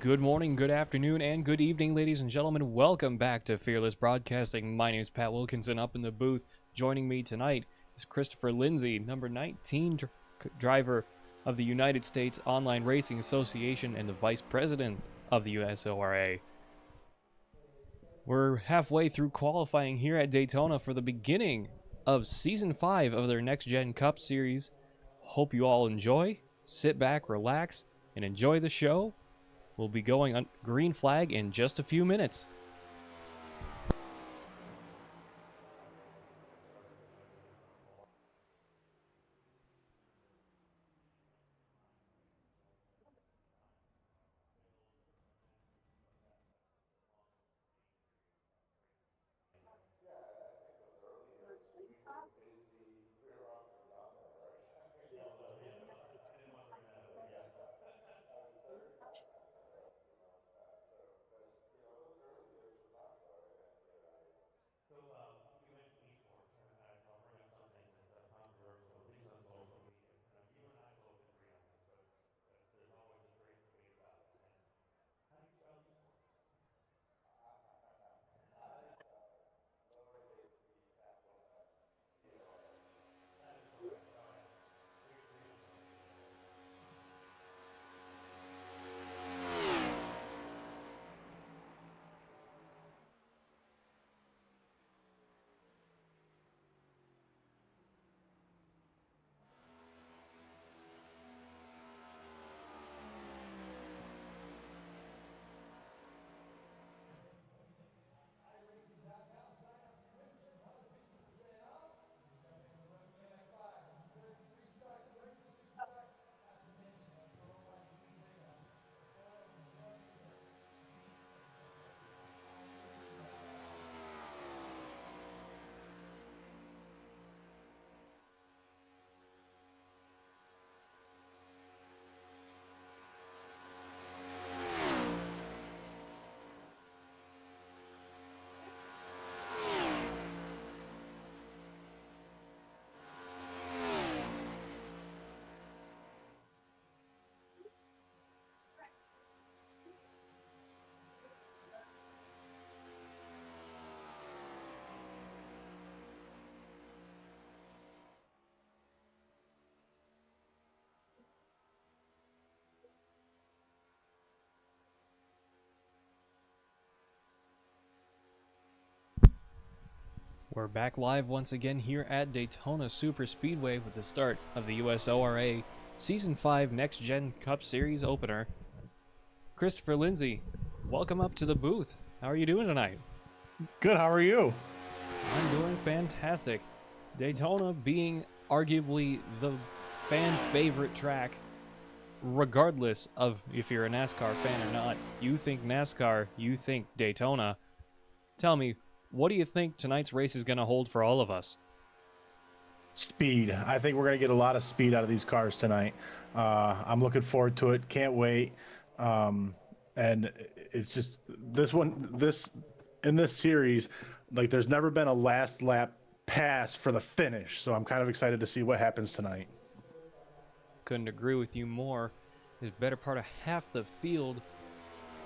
Good morning, good afternoon, and good evening, ladies and gentlemen. Welcome back to Fearless Broadcasting. My name is Pat Wilkinson up in the booth. Joining me tonight is Christopher Lindsay, number 19 driver of the United States Online Racing Association and the Vice President of the Usora. We're halfway through qualifying here at Daytona for the beginning of Season 5 of their Next Gen Cup Series. Hope you all enjoy. Sit back, relax, and enjoy the show. We'll be going on green flag in just a few minutes. We're back live once again here at Daytona Super Speedway with the start of the USORA Season 5 Next Gen Cup Series opener. Christopher Lindsay, welcome up to the booth. How are you doing tonight? Good, how are you? I'm doing fantastic. Daytona being arguably the fan favorite track, regardless of if you're a NASCAR fan or not. You think NASCAR, you think Daytona. Tell me, what do you think tonight's race is going to hold for all of us? Speed. I think we're going to get a lot of speed out of these cars tonight. I'm looking forward to it. Can't wait. And it's just in this series, like there's never been a last lap pass for the finish. So I'm kind of excited to see what happens tonight. Couldn't agree with you more. The better part of half the field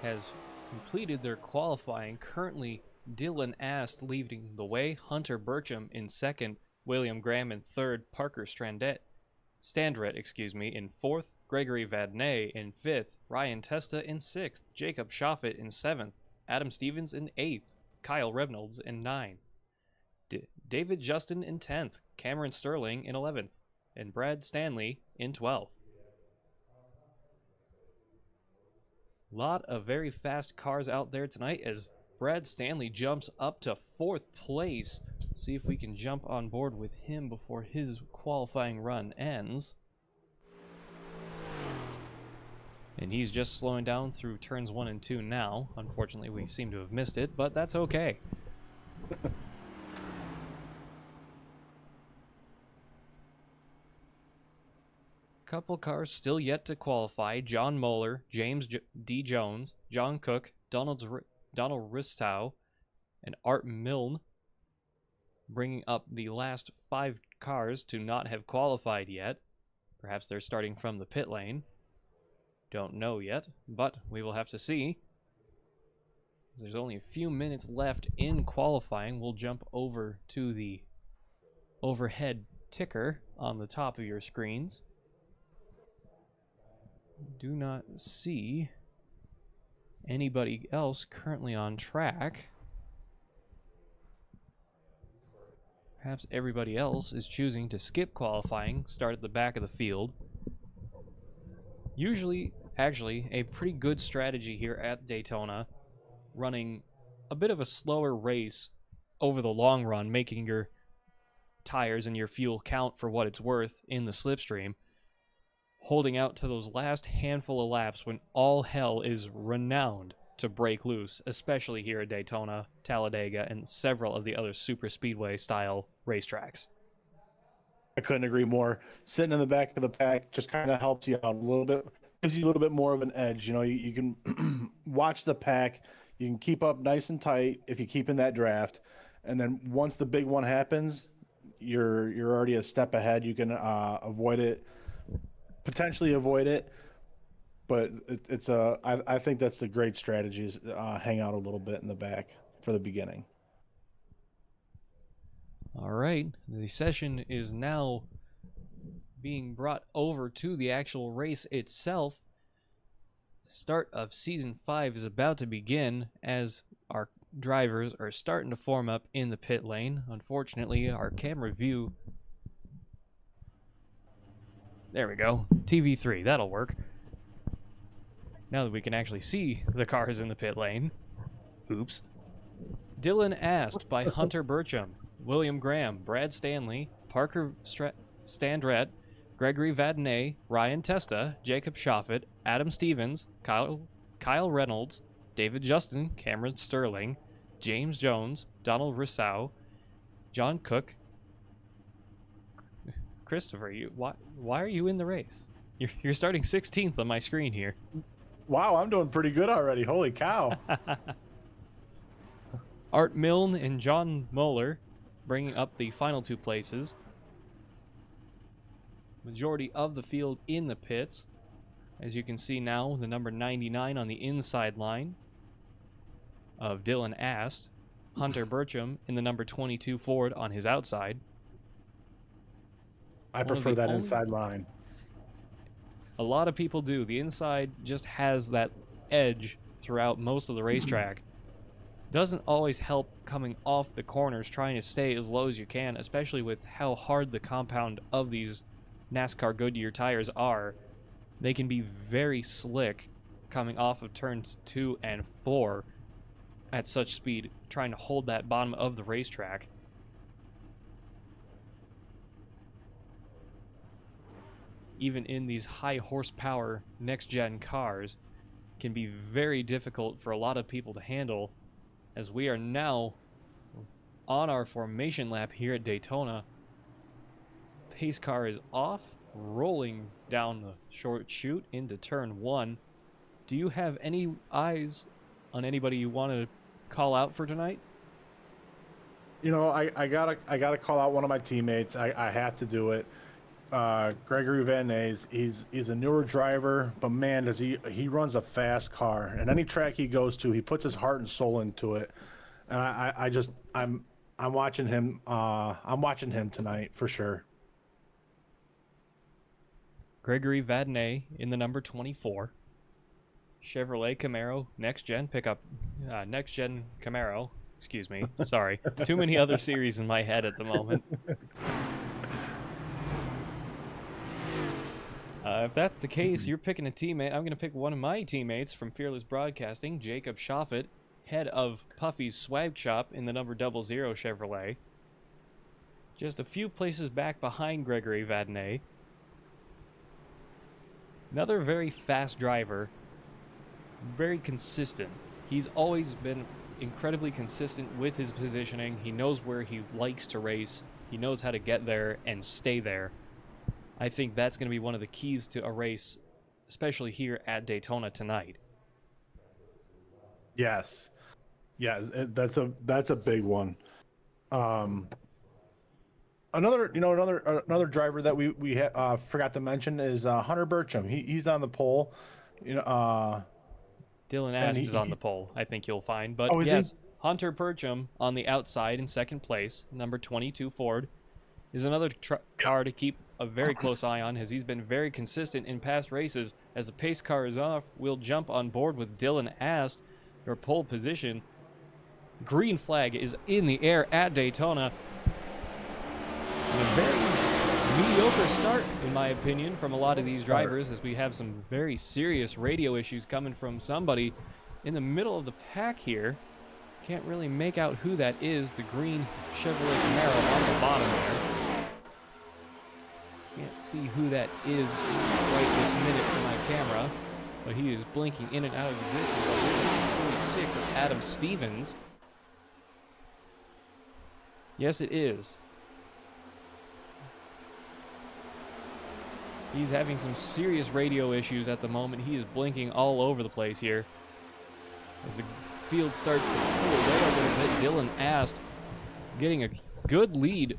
has completed their qualifying. Currently, Dylan Ast leading the way, Hunter Burcham in second, William Graham in third, Parker Standret in fourth, Gregory Vadnais in fifth, Ryan Testa in sixth, Jacob Shoffett in seventh, Adam Stevens in eighth, Kyle Reynolds in ninth, David Justin in 10th, Cameron Sterling in 11th, and Brad Stanley in 12th. Lot of very fast cars out there tonight as Brad Stanley jumps up to fourth place. See if we can jump on board with him before his qualifying run ends. And he's just slowing down through turns 1 and 2 now. Unfortunately, we seem to have missed it, but that's okay. Couple cars still yet to qualify. John Moeller, James D. Jones, John Cook, Donald Ristow, and Art Milne, bringing up the last 5 cars to not have qualified yet. Perhaps they're starting from the pit lane. Don't know yet, but we will have to see. There's only a few minutes left in qualifying. We'll jump over to the overhead ticker on the top of your screens. Do not see anybody else currently on track. Perhaps everybody else is choosing to skip qualifying, start at the back of the field. Usually, actually, a pretty good strategy here at Daytona, running a bit of a slower race over the long run, making your tires and your fuel count for what it's worth in the slipstream, holding out to those last handful of laps when all hell is renowned to break loose, especially here at Daytona, Talladega, and several of the other super speedway style racetracks. I couldn't agree more. Sitting in the back of the pack just kind of helps you out a little bit, gives you a little bit more of an edge. You know, you can watch the pack, you can keep up nice and tight if you keep in that draft, and then once the big one happens, you're already a step ahead. You can avoid it, potentially avoid it, but I think that's the great strategy is hang out a little bit in the back for the beginning. All right, the session is now being brought over to the actual race itself. Start of Season 5 is about to begin as our drivers are starting to form up in the pit lane. Unfortunately, our camera view... There we go. TV3, that'll work. Now that we can actually see the cars in the pit lane. Oops. Dylan Ast by Hunter Burcham, William Graham, Brad Stanley, Parker Standret, Gregory Vadnais, Ryan Testa, Jacob Shoffett, Adam Stevens, Kyle Reynolds, David Justin, Cameron Sterling, James Jones, Donald Rousseau, John Cook. Christopher, why are you in the race? You're starting 16th on my screen here. Wow, I'm doing pretty good already. Holy cow. Art Milne and John Moeller bringing up the final two places. Majority of the field in the pits. As you can see now, the number 99 on the inside line of Dylan Ast. Hunter Burcham in the number 22 Ford on his outside. I prefer that inside line. A lot of people do. The inside just has that edge throughout most of the racetrack. Doesn't always help coming off the corners, trying to stay as low as you can, especially with how hard the compound of these NASCAR Goodyear tires are. They can be very slick coming off of turns 2 and 4 at such speed, trying to hold that bottom of the racetrack. Even in these high horsepower next-gen cars, can be very difficult for a lot of people to handle, as we are now on our formation lap here at Daytona. Pace car is off, rolling down the short chute into turn 1. Do you have any eyes on anybody you want to call out for tonight? You know, I gotta call out one of my teammates. I have to do it. Gregory Vadnais, he's a newer driver, but man, does he runs a fast car. And any track he goes to, he puts his heart and soul into it. And I'm watching him. I'm watching him tonight for sure. Gregory Vadnais in the number 24. Chevrolet Camaro next gen pickup, next gen Camaro. Excuse me. Sorry, too many other series in my head at the moment. If that's the case, you're picking a teammate. I'm going to pick one of my teammates from Fearless Broadcasting, Jacob Shoffett, head of Puffy's Swag Shop in the number 00 Chevrolet. Just a few places back behind Gregory Vadnais. Another very fast driver, very consistent. He's always been incredibly consistent with his positioning. He knows where he likes to race. He knows how to get there and stay there. I think that's going to be one of the keys to a race, especially here at Daytona tonight. Yes, yeah, that's a big one. Another driver that we forgot to mention is Hunter Burcham. He's on the pole. You know, Dylan and Ast is on the pole, I think you'll find. But oh, is he? yes, Hunter Percham on the outside in second place, number 22 Ford, is another car to keep a very close eye on, as he's been very consistent in past races. As the pace car is off, we'll jump on board with Dylan Ast, your pole position. Green flag is in the air at Daytona. And a very mediocre start, in my opinion, from a lot of these drivers, as we have some very serious radio issues coming from somebody in the middle of the pack here. Can't really make out who that is. The green Chevrolet Camaro on the bottom there. Can't see who that is right this minute from my camera, but he is blinking in and out of existence. I think this is 46 of Adam Stevens. Yes, it is. He's having some serious radio issues at the moment. He is blinking all over the place here. As the field starts to pull away a little bit, Dylan Ast getting a good lead,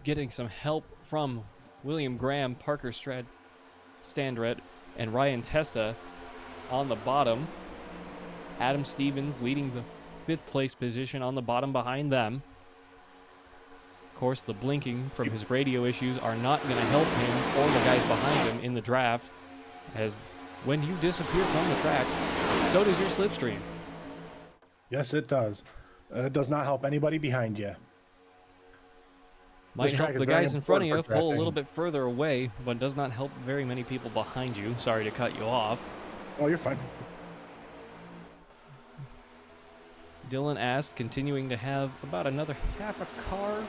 getting some help from William Graham, Parker Standret, and Ryan Testa on the bottom. Adam Stevens leading the 5th place position on the bottom behind them. Of course, the blinking from his radio issues are not going to help him or the guys behind him in the draft, as when you disappear from the track, so does your slipstream. Yes, it does. It does not help anybody behind you. Might help the guys in front of you pull a little bit further away, but does not help very many people behind you. Sorry to cut you off. Oh, you're fine. Dylan Ast continuing to have about another half a car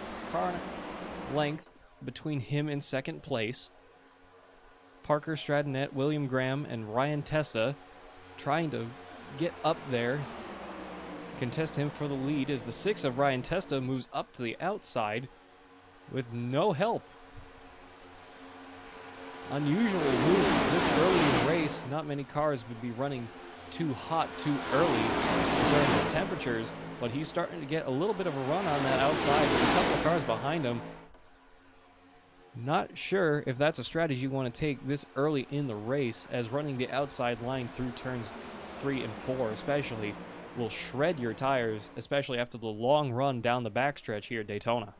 length between him and second place. Parker Stradonette, William Graham, and Ryan Testa trying to get up there, contest him for the lead, as the 6 of Ryan Testa moves up to the outside with no help. Unusual move this early in the race. Not many cars would be running too hot too early during the temperatures, but he's starting to get a little bit of a run on that outside with a couple of cars behind him. Not sure if that's a strategy you want to take this early in the race, as running the outside line through turns 3 and 4 especially will shred your tires, especially after the long run down the backstretch here at Daytona.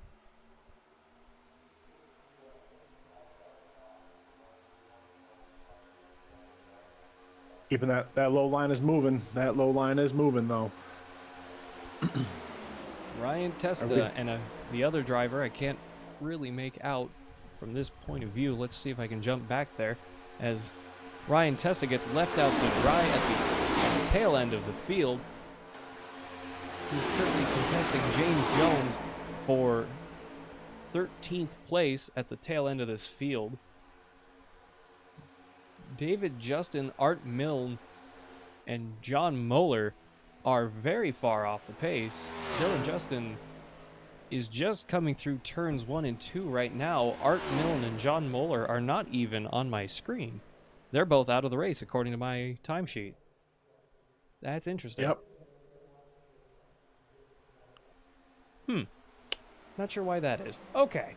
Keeping that low line is moving. That low line is moving, though. Ryan Testa and the other driver, I can't really make out from this point of view. Let's see if I can jump back there, as Ryan Testa gets left out to dry at the tail end of the field. He's currently contesting James Jones for 13th place at the tail end of this field. David Justin, Art Milne, and John Moeller are very far off the pace. Dylan Justin is just coming through turns 1 and 2 right now. Art Milne and John Moeller are not even on my screen. They're both out of the race according to my timesheet. That's interesting. Yep. Not sure why that is. Okay.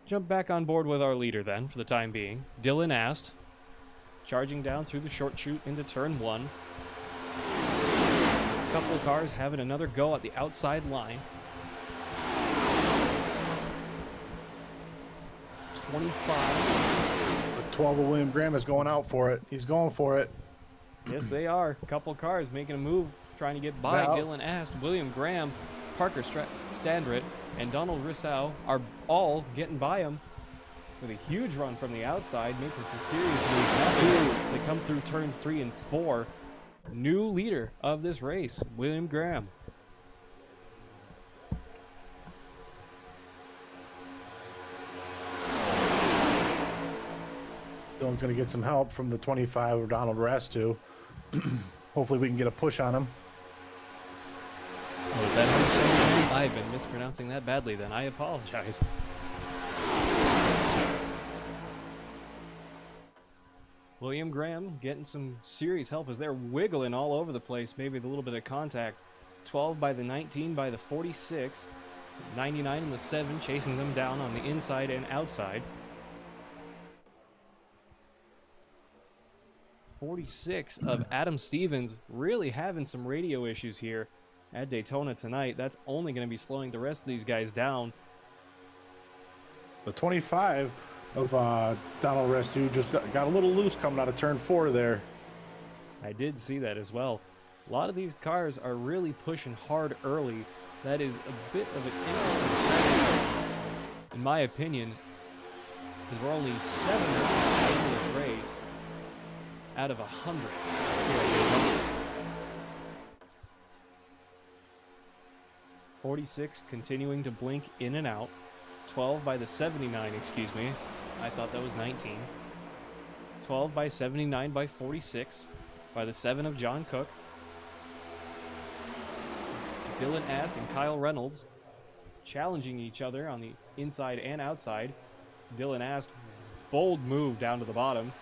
Jump back on board with our leader then, for the time being. Dylan Ast, charging down through the short chute into turn 1. A couple of cars having another go at the outside line. 25. The 12 of William Graham is going out for it. He's going for it. Yes, they are. A couple of cars making a move, trying to get by Dylan Ast. William Graham, Parker Standret, and Donald Rissau are all getting by him with a huge run from the outside, making some serious moves as they come through turns 3 and 4. New leader of this race, William Graham. Dylan's going to get some help from the 25 of Donald Rastu. Hopefully we can get a push on him. Oh, is that how you're saying it? I've been mispronouncing that badly then. I apologize. William Graham getting some serious help as they're wiggling all over the place. Maybe with a little bit of contact. 12 by the 19 by the 46. 99 and the 7 chasing them down on the inside and outside. 46 of Adam Stevens really having some radio issues here at Daytona tonight. That's only going to be slowing the rest of these guys down. The 25 of Donald Restu just got a little loose coming out of turn 4 there. I did see that as well. A lot of these cars are really pushing hard early. That is a bit of an interesting trend, in my opinion, because we're only 7 in this race out of 100. 46 continuing to blink in and out. 12 by the 79, excuse me. I thought that was 19. 12 by 79 by 46 by the 7 of John Cook. Dylan Ast and Kyle Reynolds challenging each other on the inside and outside. Dylan Ast, bold move down to the bottom.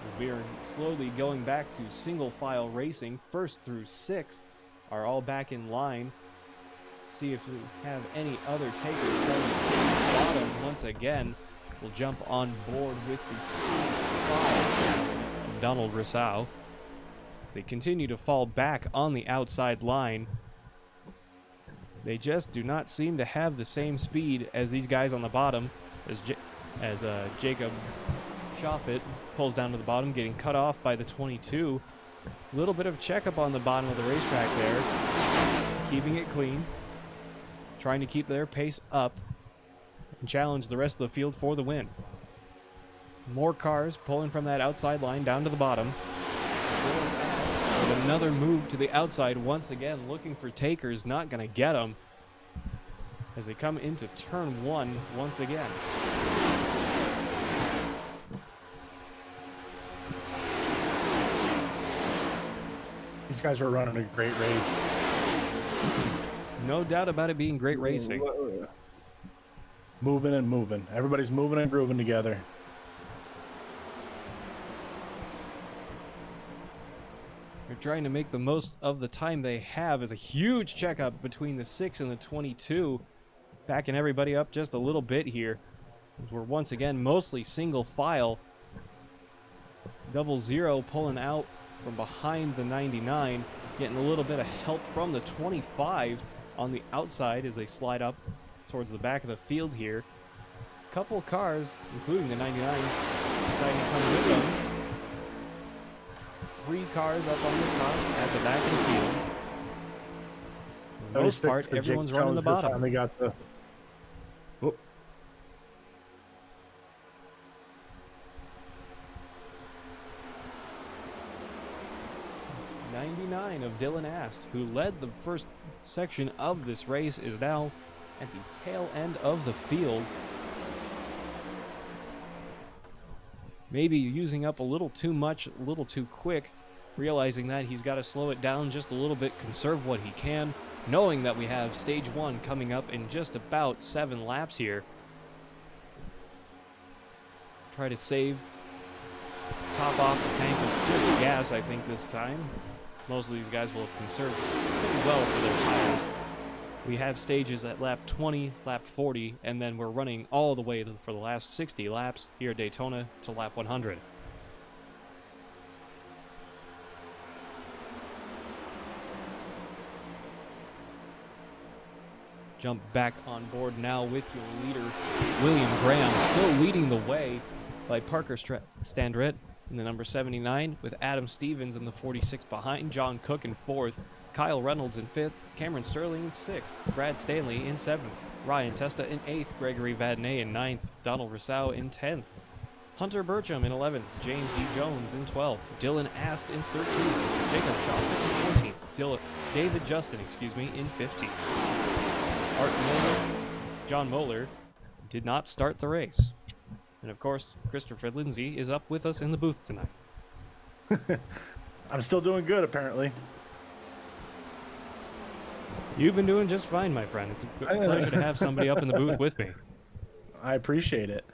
As we are slowly going back to single file racing, 1st through 6th are all back in line. See if we have any other takers from the bottom once again. We'll jump on board with the 5 of Donald Rousseau as they continue to fall back on the outside line. They just do not seem to have the same speed as these guys on the bottom, as Jacob Shoffett pulls down to the bottom, getting cut off by the 22. A little bit of checkup on the bottom of the racetrack there, keeping it clean, trying to keep their pace up and challenge the rest of the field for the win. More cars pulling from that outside line down to the bottom. With another move to the outside, once again looking for takers, not going to get them as they come into turn 1 once again. These guys are running a great race. No doubt about it being great racing. Moving and moving. Everybody's moving and grooving together. They're trying to make the most of the time they have as a huge checkup between the 6 and the 22. Backing everybody up just a little bit here. We're once again mostly single file. 00 pulling out from behind the 99. Getting a little bit of help from the 25 on the outside as they slide up towards the back of the field here. Couple cars, including the 99, deciding to come with them. 3 cars up on the top at the back of the field. For the most part, everyone's running the bottom. They got the... Oh. 99 of Dylan Ast, who led the first section of this race, is now at the tail end of the field. Maybe using up a little too much, a little too quick, realizing that he's got to slow it down just a little bit, conserve what he can, knowing that we have stage 1 coming up in just about 7 laps here. Try to save, top off the tank with just gas, I think, this time. Most of these guys will have conserved pretty well for their tires. We have stages at lap 20, lap 40, and then we're running all the way for the last 60 laps here at Daytona to lap 100. Jump back on board now with your leader, William Graham, still leading the way by Parker Standrett in the number 79, with Adam Stevens in the 46 behind, John Cook in 4th, Kyle Reynolds in 5th, Cameron Sterling in 6th, Brad Stanley in 7th, Ryan Testa in 8th, Gregory Vadnais in 9th, Donald Rousseau in 10th, Hunter Burcham in 11th, James D. Jones in 12th, Dylan Ast in 13th, Jacob Shaw in 14th, David Justin, in 15th. Art Moeller, John Moeller did not start the race. And of course, Christopher Lindsay is up with us in the booth tonight. I'm still doing good, apparently. You've been doing just fine, my friend. It's a pleasure to have somebody up in the booth with me. I appreciate it.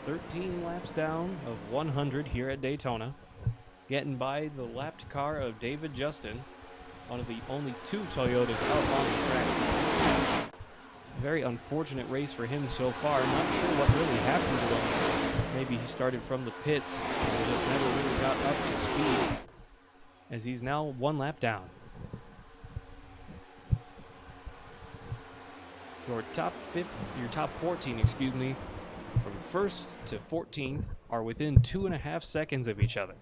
13 laps down of 100 here at Daytona. getting by the lapped car of David Justin, one of the only 2 Toyotas out on the track. Very unfortunate race for him so far. Not sure what really happened to him. Maybe he started from the pits and just never really got up to speed, as he's now 1 lap down. Your top 14, excuse me, from 1st to 14th are within 2.5 seconds of each other.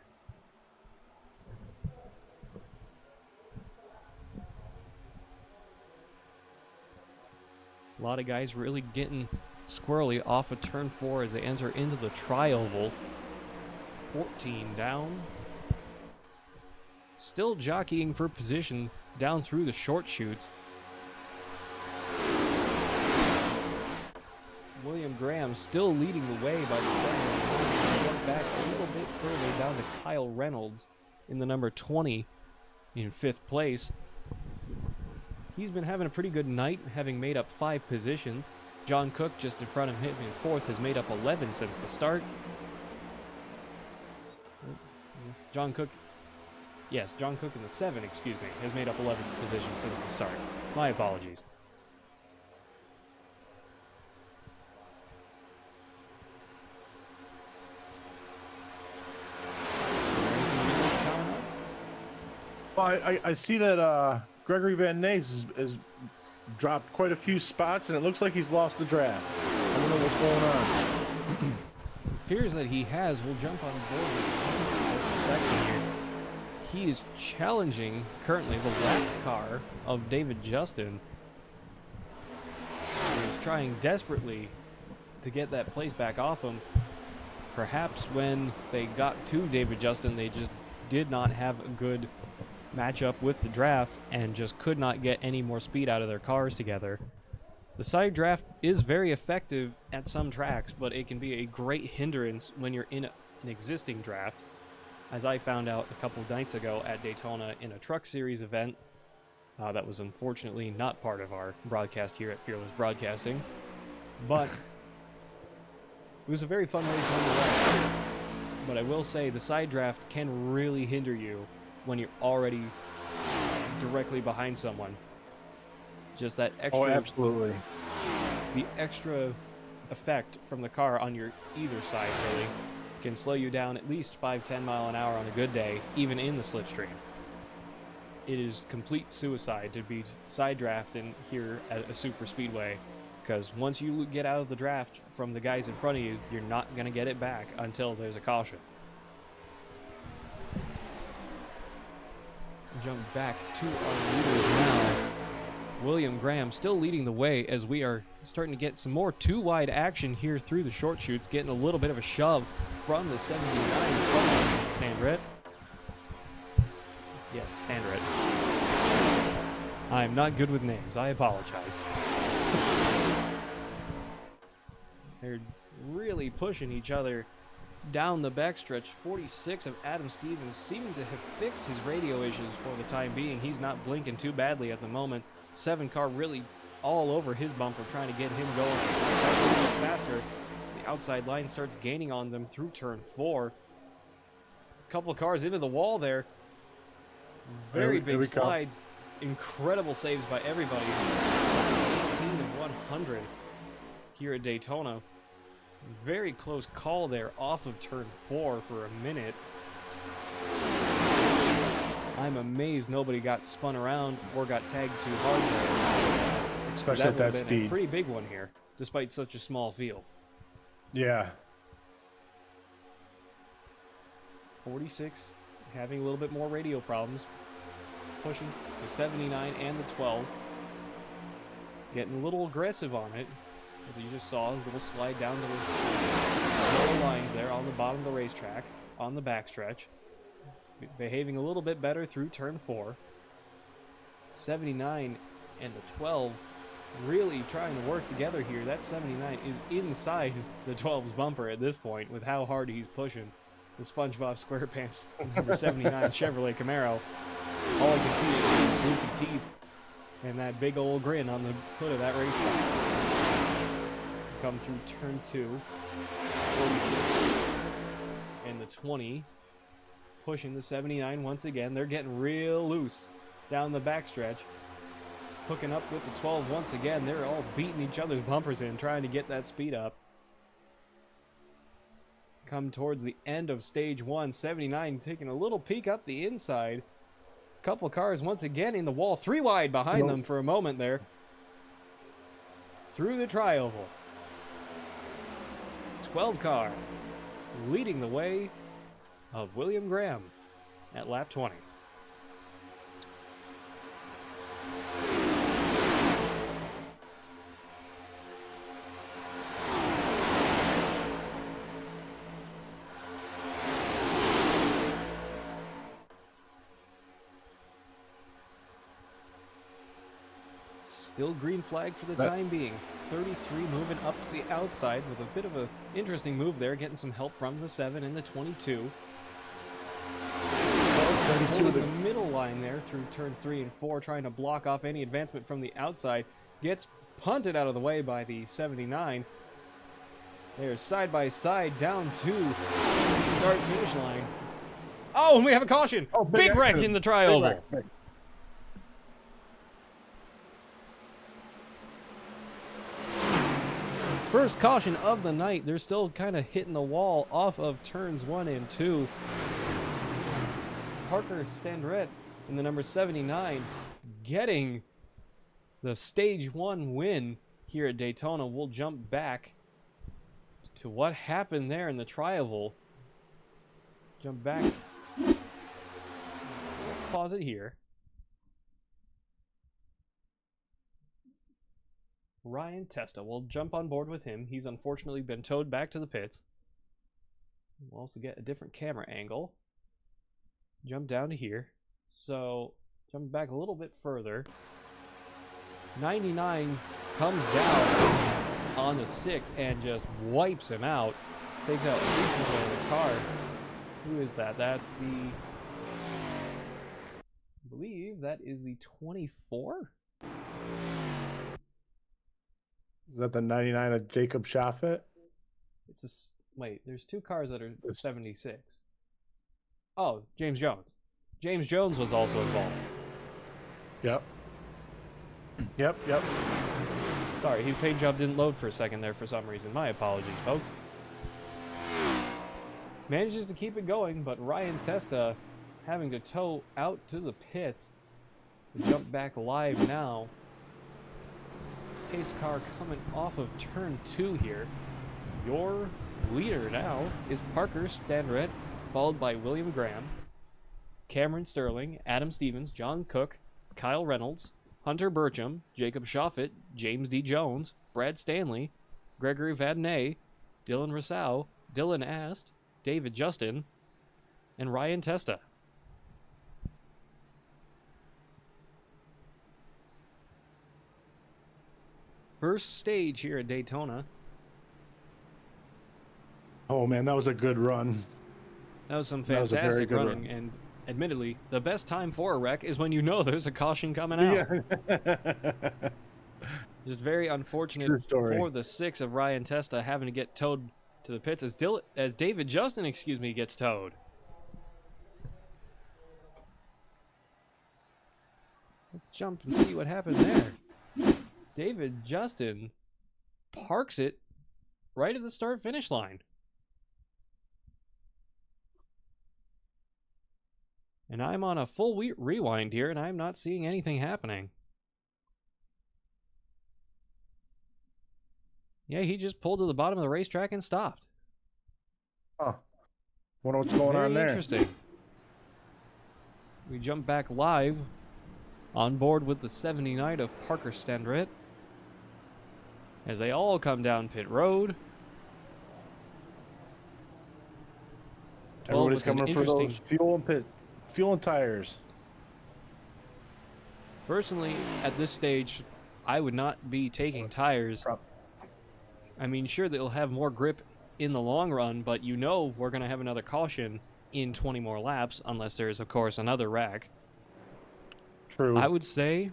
A lot of guys really getting squirrely off of turn 4 as they enter into the tri-oval. 14 down. Still jockeying for position down through the short chutes. William Graham still leading the way by the 7. Jump back a little bit further down to Kyle Reynolds in the number 20 in 5th place. He's been having a pretty good night, having made up 5 positions. John Cook just in front of him in 4th has made up 11 since the start. John Cook in the 7, excuse me, has made up 11th position since the start. My apologies. Well, I see that Gregory Van Nys has dropped quite a few spots, and it looks like he's lost the draft. I don't know what's going on. Appears that he has. We'll jump on board with a second here. He is challenging currently the lap car of David Justin. He's trying desperately to get that place back off him. Perhaps when they got to David Justin, they just did not have a good matchup with the draft and just could not get any more speed out of their cars together. The side draft is very effective at some tracks, but it can be a great hindrance when you're in an existing draft, as I found out a couple of nights ago at Daytona in a Truck Series event. That was unfortunately not part of our broadcast here at Fearless Broadcasting, but it was a very fun race nonetheless. But I will say the side draft can really hinder you when you're already directly behind someone. Just that extra... Oh, absolutely. The extra effect from the car on your either side, really, can slow you down at least 5-10 mile an hour on a good day, even in the slipstream. It is complete suicide to be side drafting here at a super speedway, because once you get out of the draft from the guys in front of you, you're not going to get it back until there's a caution. Jump back to our leaders now. William Graham still leading the way as we are starting to get some more 2-wide action here through the short chutes, getting a little bit of a shove from the 79 from Sandret. Yes, Sandret. I'm not good with names. I apologize. They're really pushing each other down the backstretch. 46 of Adam Stevens seeming to have fixed his radio issues for the time being. He's not blinking too badly at the moment. 7 car really all over his bumper, trying to get him going a little bit faster as the outside line starts gaining on them through turn 4. A couple cars into the wall there. Very big slides. Incredible saves by everybody. 18 of 100 here at Daytona. Very close call there off of turn 4 for a minute. I'm amazed nobody got spun around or got tagged too hard there. Especially at that speed. A pretty big one here, despite such a small field. Yeah. 46 having a little bit more radio problems. Pushing the 79 and the 12. Getting a little aggressive on it. As you just saw, a little slide down to the lower lines there on the bottom of the racetrack, on the backstretch. Behaving a little bit better through turn 4. 79 and the 12 really trying to work together here. That 79 is inside the 12's bumper at this point with how hard he's pushing the SpongeBob SquarePants number 79 Chevrolet Camaro. All I can see is his goofy teeth and that big old grin on the hood of that racetrack. Come through turn 2. 46 and the 20. pushing the 79 once again. They're getting real loose down the backstretch. Hooking up with the 12 once again. They're all beating each other's bumpers in, trying to get that speed up. Come towards the end of stage 1. 79 taking a little peek up the inside. Couple cars once again in the wall. 3 wide behind them for a moment there. Through the tri-oval. 12 car leading the way of William Graham at lap 20. Still green flag for the time being. 33 moving up to the outside with a bit of an interesting move there, getting some help from the 7 and the 22. 32 in the middle line there through turns 3 and 4, trying to block off any advancement from the outside. Gets punted out of the way by the 79. They're side by side down to start finish line. Oh, and we have a caution. Oh, big wreck in the tri-oval. First caution of the night. They're still kind of hitting the wall off of turns 1 and 2. Parker Standrett in the number 79 getting the stage 1 win here at Daytona. We'll jump back to what happened there in the tri-oval. Jump back. Let's pause it here. Ryan Testa. We'll jump on board with him. He's unfortunately been towed back to the pits. We'll also get a different camera angle. Jump down to here. So, jump back a little bit further. 99 comes down on the 6 and just wipes him out. Takes out at least one of the car. Who is that? That's the... I believe that is the 24? Is that the 99 of Jacob Schaffet? It's a... Wait, there's 2 cars that are 76. Oh, James Jones. James Jones was also involved. Yep. Yep. Sorry, his paint job didn't load for a second there for some reason. My apologies, folks. Manages to keep it going, but Ryan Testa having to tow out to the pits. Jump back live now. Pace car coming off of turn 2 here. Your leader now is Parker Standrett, followed by William Graham, Cameron Sterling, Adam Stevens, John Cook, Kyle Reynolds, Hunter Burcham, Jacob Schaffet, James D. Jones, Brad Stanley, Gregory Vadnais, Dylan Rousseau, Dylan Ast, David Justin, and Ryan Testa. First stage here at Daytona. Oh man, that was a good run. That was some fantastic running, and admittedly, the best time for a wreck is when you know there's a caution coming out. Yeah. Just very unfortunate for the 6 of Ryan Testa having to get towed to the pits as David Justin, gets towed. Let's jump and see what happened there. David Justin parks it right at the start-finish line. And I'm on a full rewind here, and I'm not seeing anything happening. Yeah, he just pulled to the bottom of the racetrack and stopped. Huh. Wonder what's going on there. Interesting. We jump back live on board with the 79 of Parker Standrett as they all come down pit road. Everybody's coming for those fuel and tires. Personally, at this stage, I would not be taking tires. I mean, sure, they'll have more grip in the long run, but you know we're going to have another caution in 20 more laps, unless there's, of course, another wreck. True. I would say,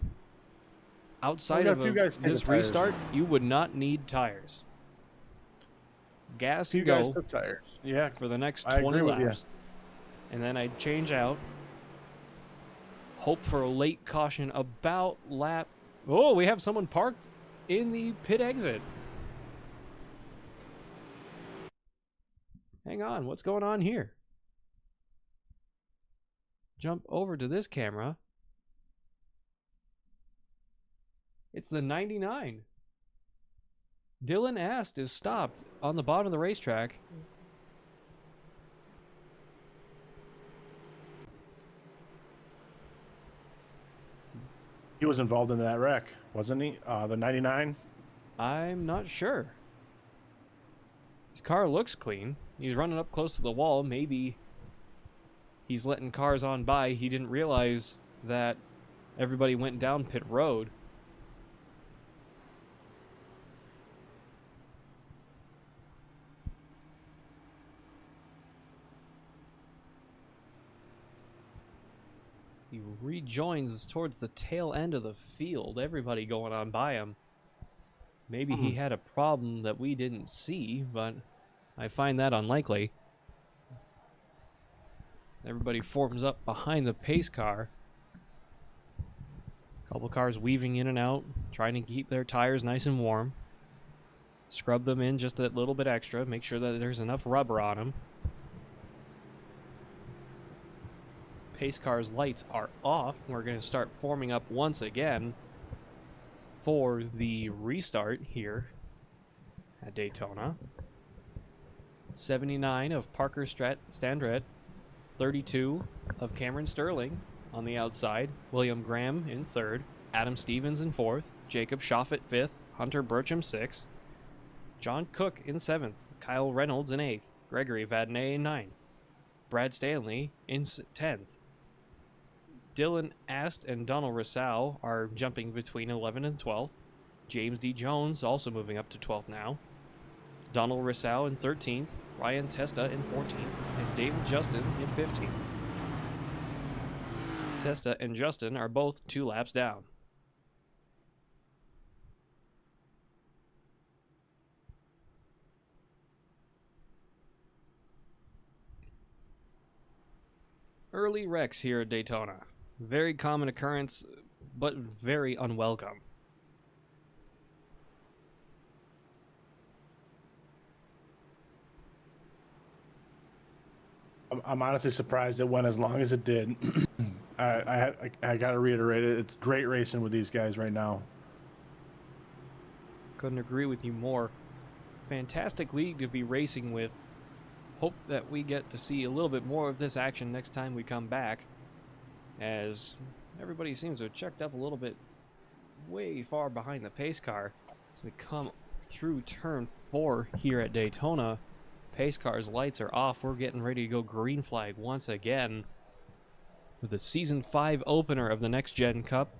outside of this restart, you would not need tires. Gas and go tires. Yeah, for the next 20 laps. and then I'd change out. Hope for a late caution about lap. Oh, we have someone parked in the pit exit. Hang on, what's going on here? Jump over to this camera. It's the 99. Dylan Ast is stopped on the bottom of the racetrack. He was involved in that wreck, wasn't he? The 99? I'm not sure. His car looks clean. He's running up close to the wall. Maybe he's letting cars on by. He didn't realize that everybody went down pit road. He rejoins towards the tail end of the field. Everybody going on by him. Maybe he had a problem that we didn't see, but I find that unlikely. Everybody forms up behind the pace car. A couple cars weaving in and out, trying to keep their tires nice and warm. Scrub them in just a little bit extra, make sure that there's enough rubber on them. Pace car's lights are off. We're going to start forming up once again for the restart here at Daytona. 79 of Parker Standret, 32 of Cameron Sterling on the outside, William Graham in third, Adam Stevens in fourth, Jacob Schaffet fifth, Hunter Burcham sixth, John Cook in seventh, Kyle Reynolds in eighth, Gregory Vadnais in ninth, Brad Stanley in 10th. Dylan Ast and Donald Rousseau are jumping between 11th and 12th. James D. Jones also moving up to 12th now. Donald Rousseau in 13th, Ryan Testa in 14th, and David Justin in 15th. Testa and Justin are both 2 laps down. Early wrecks here at Daytona. Very common occurrence, but very unwelcome. I'm honestly surprised it went as long as it did. I got to reiterate it. It's great racing with these guys right now. Couldn't agree with you more. Fantastic league to be racing with. Hope that we get to see a little bit more of this action next time we come back, as everybody seems to have checked up a little bit way far behind the pace car. As we come through turn 4 here at Daytona, pace car's lights are off. We're getting ready to go green flag once again with the Season 5 opener of the Next Gen Cup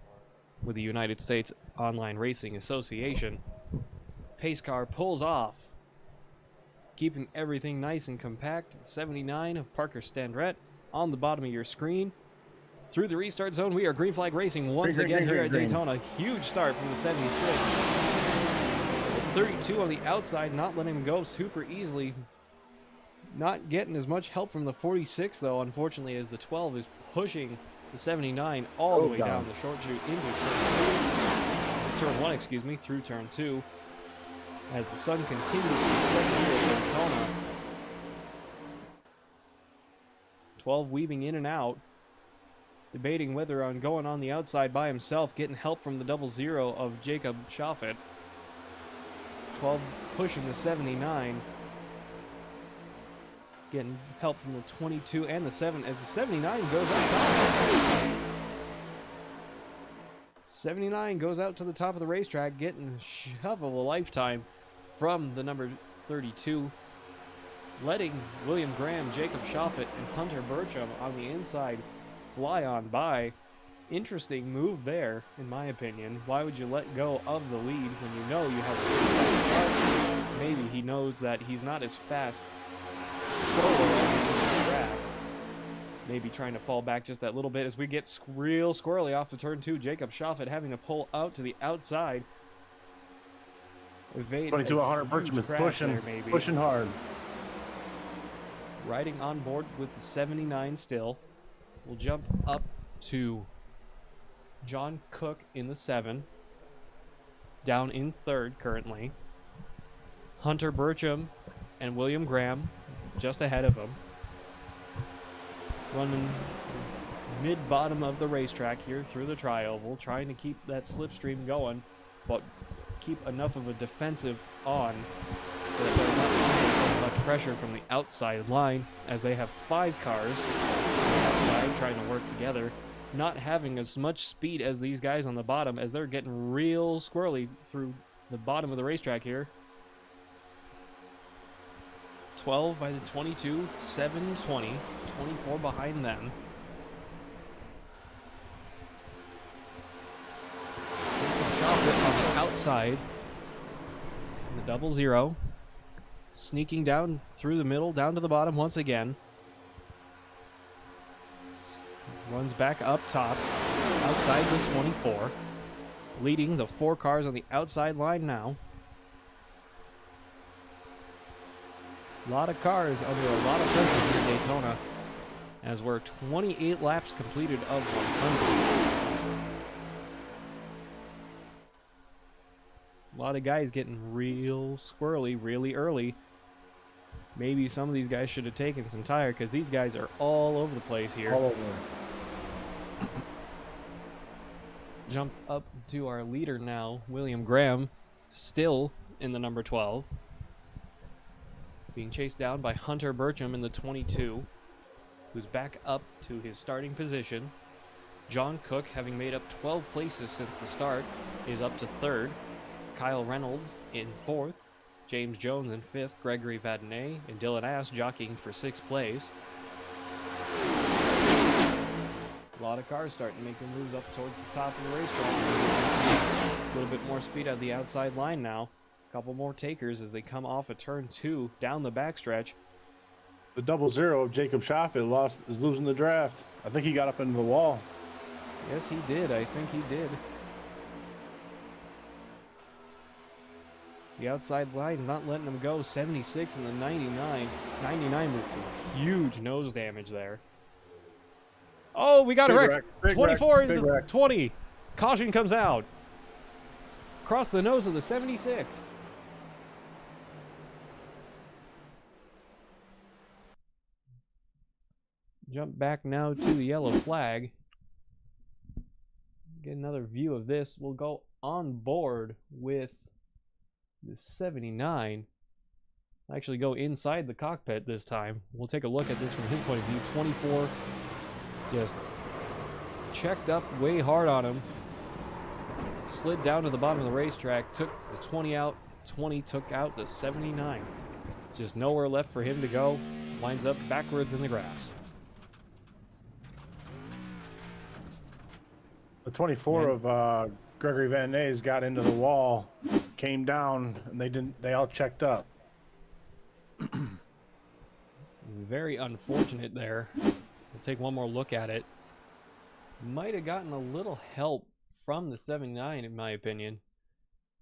with the United States Online Racing Association. Pace car pulls off, keeping everything nice and compact. 79 of Parker Standret on the bottom of your screen. Through the restart zone, we are green flag racing once again here at Daytona. Huge start from the 76. The 32 on the outside, not letting him go super easily. Not getting as much help from the 46, though, unfortunately, as the 12 is pushing the 79 all the way down the short chute into turn 1, excuse me, through turn 2. As the sun continues to set here at Daytona. 12 weaving in and out, debating whether on going on the outside by himself, getting help from the 00 of Jacob Schaffet. 12 pushing the 79, getting help from the 22 and the 7 as the 79 goes out top. 79 goes out to the top of the racetrack, getting a shove of a lifetime from the number 32, letting William Graham, Jacob Schaffet, and Hunter Burcham on the inside fly on by. Interesting move there, in my opinion. Why would you let go of the lead when you know you have a really fast car? Maybe he knows that he's not as fast solo on the track. Maybe trying to fall back just that little bit as we get real squirrely off the turn 2. Jacob Schaffet having to pull out to the outside. 22 100 Burcham is pushing hard. riding on board with the 79 still. We'll jump up to John Cook in the 7. Down in 3rd currently. Hunter Burcham and William Graham just ahead of him. Running mid-bottom of the racetrack here through the tri-oval, trying to keep that slipstream going, but keep enough of a defensive on so that they're not under much pressure from the outside line, as they have 5 cars on the outside trying to work together, not having as much speed as these guys on the bottom, as they're getting real squirrely through the bottom of the racetrack here. 12 by the 22, 7, 20, 24 behind them. On the outside, the 00, sneaking down through the middle, down to the bottom once again. Runs back up top, outside the 24, leading the 4 cars on the outside line now. A lot of cars under a lot of pressure here in Daytona, as we're 28 laps completed of 100. A lot of guys getting real squirrely really early. Maybe some of these guys should have taken some tire, because these guys are all over the place here. All over. Jump up to our leader now, William Graham, still in the number 12. Being chased down by Hunter Burcham in the 22, who's back up to his starting position. John Cook, having made up 12 places since the start, is up to 3rd. Kyle Reynolds in 4th. James Jones in 5th. Gregory Vadnais and Dylan Ass jockeying for 6th place. A lot of cars starting to make their moves up towards the top of the racetrack. A little bit more speed out the outside line now. A couple more takers as they come off of turn 2 down the backstretch. The 00 of Jacob Schofield is losing the draft. I think he got up into the wall. Yes, he did. I think he did. The outside line not letting him go. 76 and the 99. 99 with some huge nose damage there. Oh, we got a wreck. 24 is the 20. Caution comes out. Across the nose of the 76. Jump back now to the yellow flag. Get another view of this. We'll go on board with the 79. Actually go inside the cockpit this time. We'll take a look at this from his point of view. 24 just checked up way hard on him. Slid down to the bottom of the racetrack. Took the 20 out. 20 took out the 79. Just nowhere left for him to go. Winds up backwards in the grass. The 24 of Gregory Vadnais got into the wall, came down, and they all checked up. Very unfortunate there. We'll take one more look at it. Might have gotten a little help from the 79, in my opinion.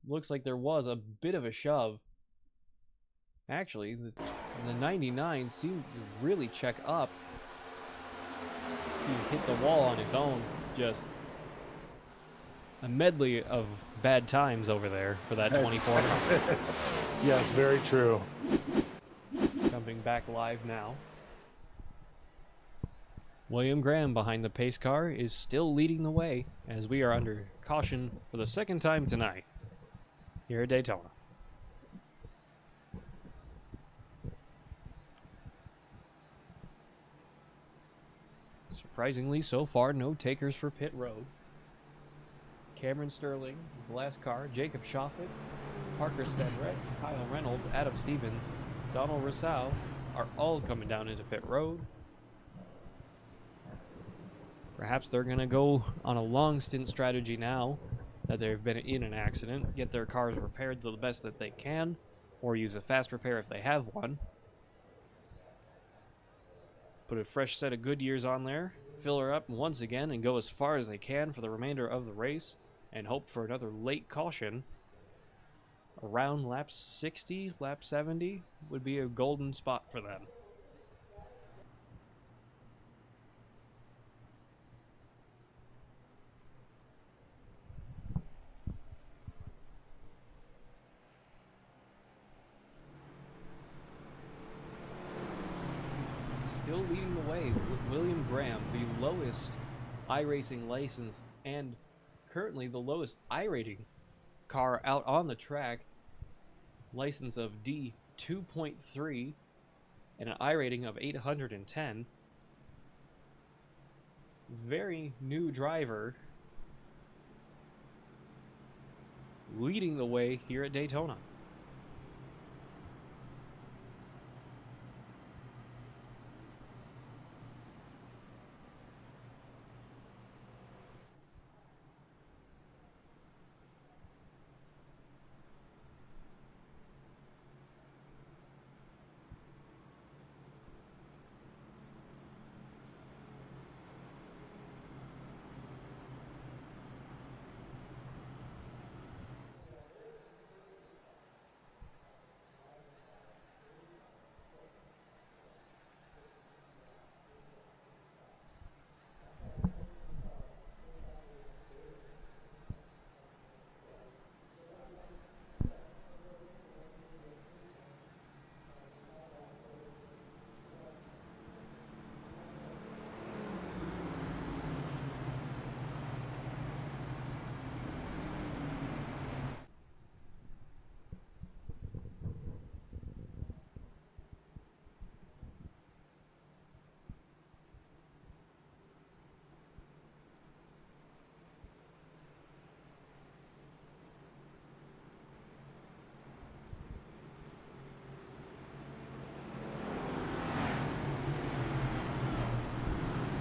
Looks like there was a bit of a shove. Actually, the 99 seemed to really check up. He hit the wall on his own. Just a medley of bad times over there for that 24. Yes, very true. Jumping back live now. William Graham behind the pace car is still leading the way as we are under caution for the 2nd time tonight here at Daytona. Surprisingly, so far, no takers for pit road. Cameron Sterling is the last car. Jacob Schofield, Parker Stedrett, Kyle Reynolds, Adam Stevens, Donald Rousseau are all coming down into pit road. Perhaps they're going to go on a long stint strategy now that they've been in an accident, get their cars repaired to the best that they can, or use a fast repair if they have one. Put a fresh set of Goodyears on there, fill her up once again, and go as far as they can for the remainder of the race, and hope for another late caution. Around lap 60, lap 70 would be a golden spot for them. still leading the way with William Graham, the lowest iRacing license and currently the lowest iRating car out on the track. License of D 2.3 and an iRating of 810. Very new driver leading the way here at Daytona.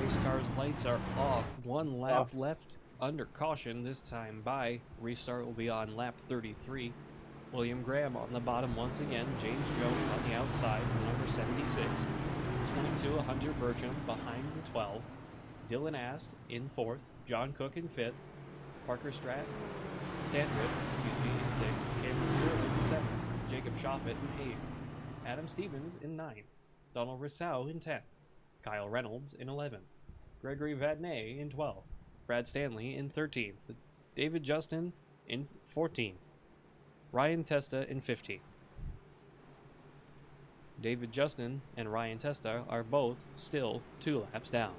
Race car's lights are off. One lap left under caution, this time by. Restart will be on lap 33. William Graham on the bottom once again. James Jones on the outside, number 76. 22, Hunter Bertram behind the 12. Dylan Ast in 4th. John Cook in 5th. Parker Stanrip, in 6th. Cameron Sterling in 7th. Jacob Shoffett in 8th. Adam Stevens in 9th. Donald Rousseau in 10th. Kyle Reynolds in 11th. Gregory Vadnais in 12th. Brad Stanley in 13th. David Justin in 14th. Ryan Testa in 15th. David Justin and Ryan Testa are both still 2 laps down.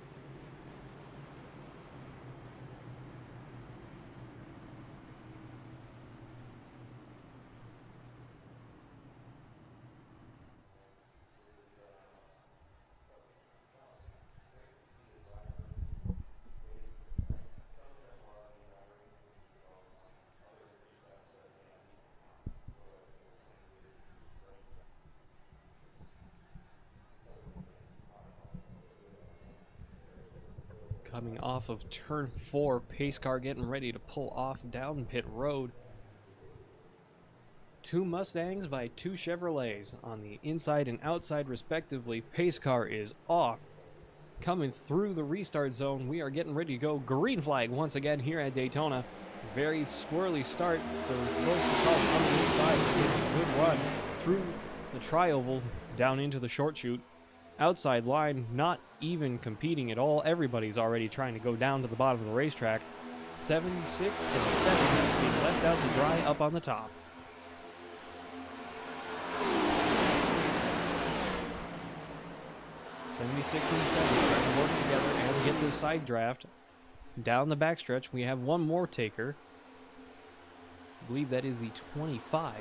Coming off of turn 4, pace car getting ready to pull off down pit road. 2 Mustangs by 2 Chevrolets on the inside and outside respectively. Pace car is off. Coming through the restart zone, we are getting ready to go green flag once again here at Daytona. Very squirrely start for both the cars on the inside. A good run through the tri-oval down into the short chute. Outside line, not even competing at all. Everybody's already trying to go down to the bottom of the racetrack. 7, 6, and 7 being left out to dry up on the top. '76 and 7 trying to work together and get this side draft. Down the backstretch, we have one more taker. I believe that is the 25.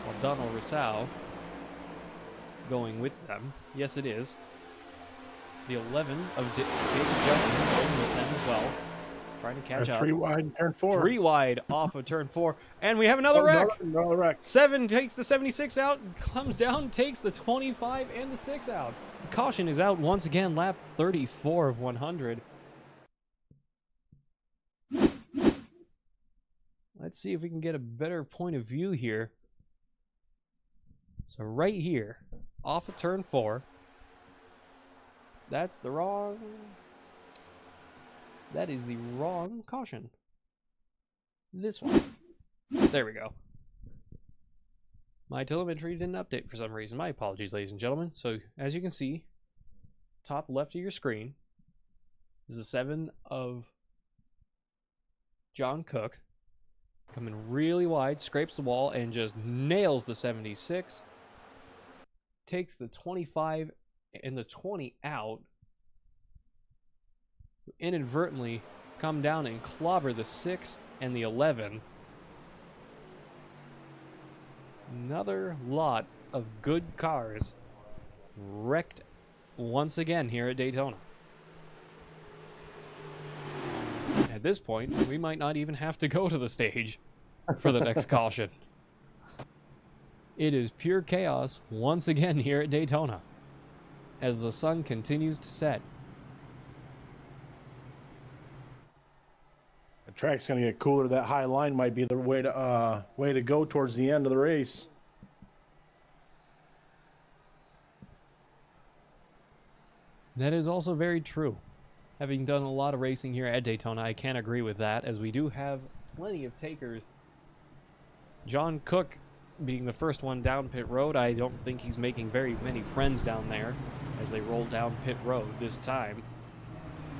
Or Donald Rousseau going with them. Yes, it is. The 11 of David Justin going with them as well. Trying to catch up. 3 wide in turn 4. 3 wide off of turn 4. And we have another wreck. Another wreck. 7 takes the 76 out, comes down, takes the 25 and the 6 out. Caution is out once again, lap 34 of 100. Let's see if we can get a better point of view here. So right here, off of turn 4. That's the wrong... That is the wrong caution. This one. There we go. My telemetry didn't update for some reason. My apologies, ladies and gentlemen. So, as you can see, top left of your screen is the 7 of John Cook. Coming really wide, scrapes the wall, and just nails the 76. Takes the 25 and the 20 out inadvertently come down and clobber the 6 and the 11. Another lot of good cars wrecked once again here at Daytona. At this point, we might not even have to go to the stage for the next caution. It is pure chaos once again here at Daytona as the sun continues to set. The track's going to get cooler. That high line might be the way to go towards the end of the race. That is also very true. Having done a lot of racing here at Daytona, I can agree with that, as we do have plenty of takers. John Cook being the first one down pit road, I don't think he's making very many friends down there as they roll down pit road this time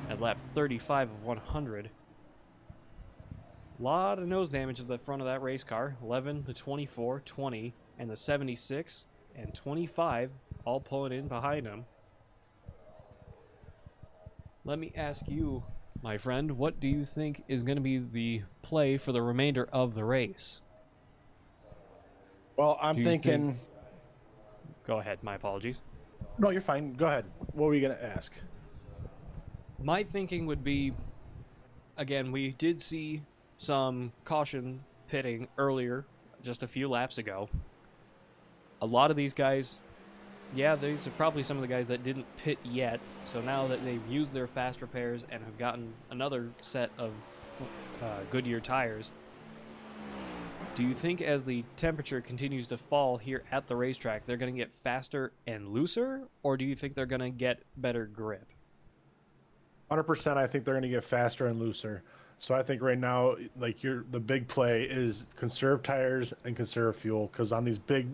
at lap 35 of 100. A lot of nose damage at the front of that race car. 11, the 24, 20, and the 76, and 25 all pulling in behind him. Let me ask you, my friend, what do you think is going to be the play for the remainder of the race? Well, I'm thinking... Go ahead, my apologies. No, you're fine. Go ahead. What were you going to ask? My thinking would be, again, we did see some caution pitting earlier, just a few laps ago. A lot of these guys, yeah, these are probably some of the guys that didn't pit yet, so now that they've used their fast repairs and have gotten another set of Goodyear tires, do you think as the temperature continues to fall here at the racetrack, they're going to get faster and looser, or do you think they're going to get better grip? 100%, I think they're going to get faster and looser. So I think right now, like the big play is conserve tires and conserve fuel, because on these big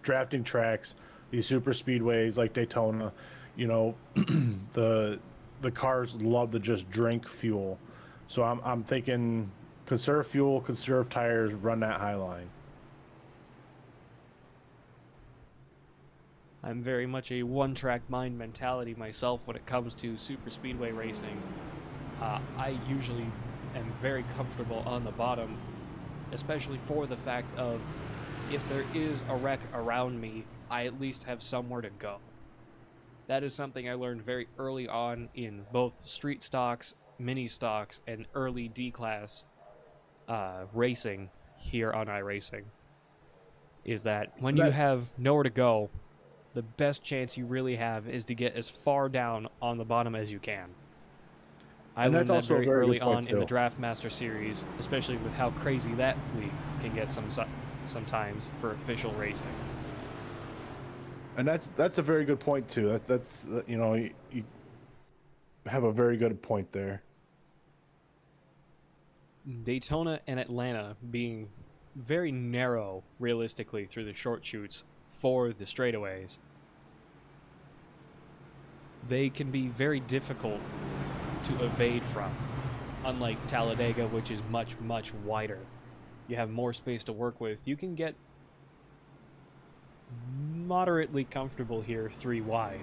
drafting tracks, these super speedways like Daytona, you know, the cars love to just drink fuel. So I'm thinking conserve fuel, conserve tires, run that high line. I'm very much a one-track mind mentality myself when it comes to super speedway racing. I usually am very comfortable on the bottom, especially for the fact of if there is a wreck around me, I at least have somewhere to go. That is something I learned very early on in both street stocks, mini stocks, and early D-class racing here on iRacing, is that when you have nowhere to go, the best chance you really have is to get as far down on the bottom as you can. I learned that very early on in the Draft Master Series, especially with how crazy that league can get sometimes for official racing. And that's a very good point too. That's you know, you have a very good point there. Daytona and Atlanta being very narrow realistically through the short chutes for the straightaways, they can be very difficult to evade from, unlike Talladega, which is much, much wider. You have more space to work with. You can get moderately comfortable here 3 wide,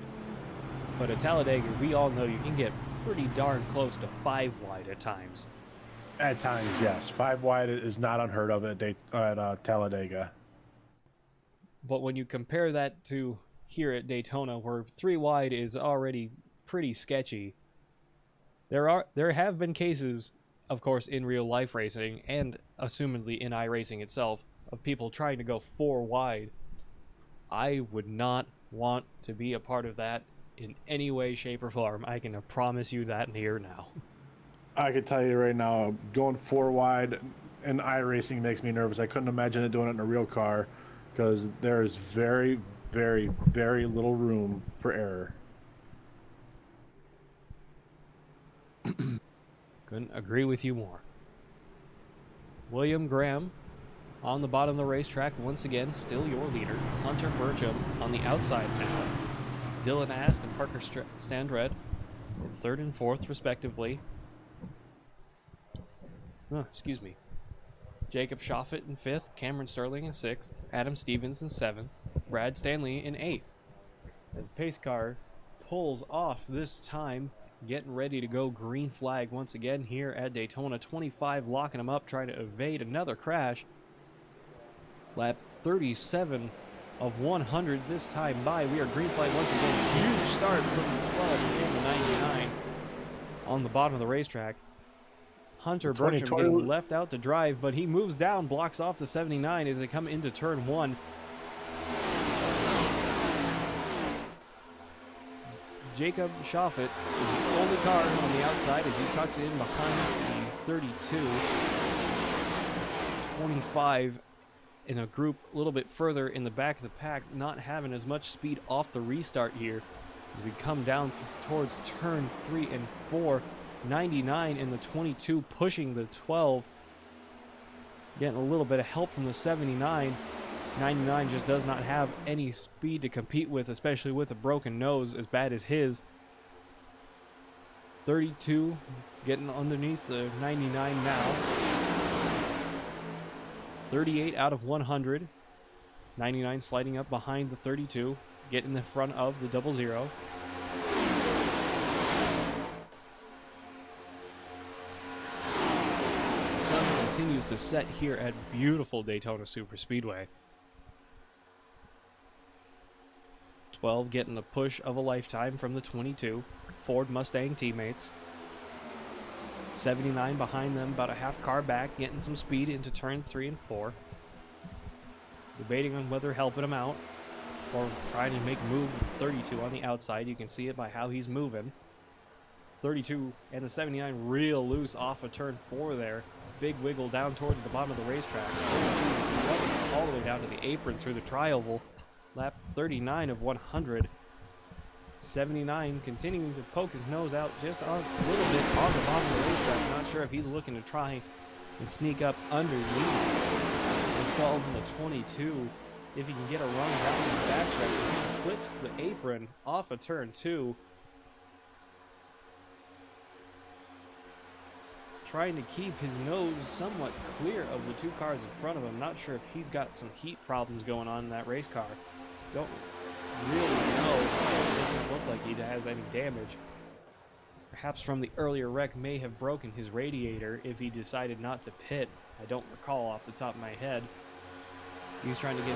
but at Talladega, we all know you can get pretty darn close to 5 wide at times. At times, yes. 5 wide is not unheard of at Talladega. But when you compare that to here at Daytona, where 3 wide is already pretty sketchy, there have been cases, of course, in real life racing and assumedly in iRacing itself, of people trying to go 4 wide. I would not want to be a part of that in any way, shape, or form. I can promise you that here now. I can tell you right now, going 4 wide in iRacing makes me nervous. I couldn't imagine it doing it in a real car, because there's very, very, very little room for error. Couldn't agree with you more. William Graham on the bottom of the racetrack, once again, still your leader. Hunter Burcham on the outside now. Dylan Ast and Parker Standred in 3rd and 4th, respectively. Excuse me. Jacob Shoffett in 5th, Cameron Sterling in 6th, Adam Stevens in 7th, Brad Stanley in 8th. as pace car pulls off this time, getting ready to go green flag once again here at Daytona. 25 locking him up, trying to evade another crash. Lap 37 of 100 this time by. We are green flag once again. Huge start from the 12 and the 99 on the bottom of the racetrack. Hunter Bertram getting left out to drive, but he moves down, blocks off the 79 as they come into turn 1. Jacob Schaffet is the only car on the outside as he tucks in behind the 32. 25 in a group a little bit further in the back of the pack, not having as much speed off the restart here as we come down towards turn 3 and 4. 99 in the 22 pushing the 12, getting a little bit of help from the 79. 99 just does not have any speed to compete with, especially with a broken nose as bad as his. 32 getting underneath the 99 now. 38 out of 100. 99 sliding up behind the 32, getting in the front of the 00. Sun continues to set here at beautiful Daytona Superspeedway. 12 getting the push of a lifetime from the 22 Ford Mustang teammates. 79 behind them, about a half car back, getting some speed into turns 3 and 4. Debating on whether helping him out or trying to make a move with 32 on the outside. You can see it by how he's moving. 32 and the 79 real loose off of turn 4 there. Big wiggle down towards the bottom of the racetrack. 32 all the way down to the apron through the tri-oval. Lap 39 of 100. 79 continuing to poke his nose out just a little bit on the bottom of the racetrack. Not sure if he's looking to try and sneak up underneath the 12 and the 22. If he can get a run down the backstretch, he flips the apron off of turn 2. Trying to keep his nose somewhat clear of the two cars in front of him. Not sure if he's got some heat problems going on in that race car. Don't really know. It doesn't look like he has any damage. Perhaps from the earlier wreck may have broken his radiator if he decided not to pit. I don't recall off the top of my head. He's trying to get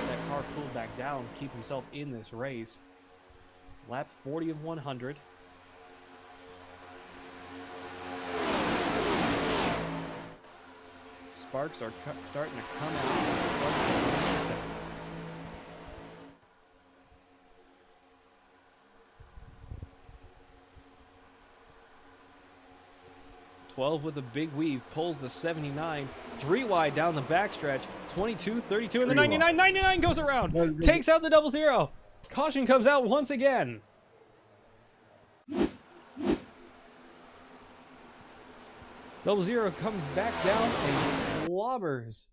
that car cooled back down, keep himself in this race. Lap 40 of 100. Sparks are starting to come out. 12 with a big weave, pulls the 79, 3 wide down the backstretch, 22, 32, and the 99. 99 goes around, takes out the 00. Caution comes out once again. Double zero comes back down and clobbers.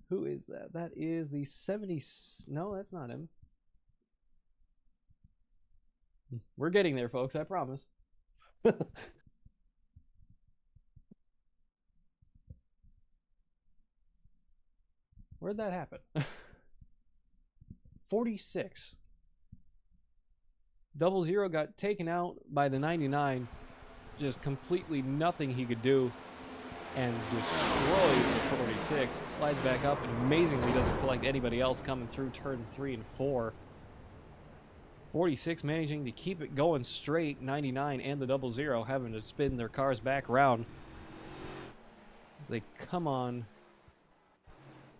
Who is that? That is the 70. No, that's not him. We're getting there, folks. I promise. Where'd that happen? 46. 00 got taken out by the 99. Just completely nothing he could do, and destroys the 46. Slides back up and amazingly doesn't collect anybody else coming through turn 3 and 4. 46 managing to keep it going straight. 99 and the 00 having to spin their cars back around as they come on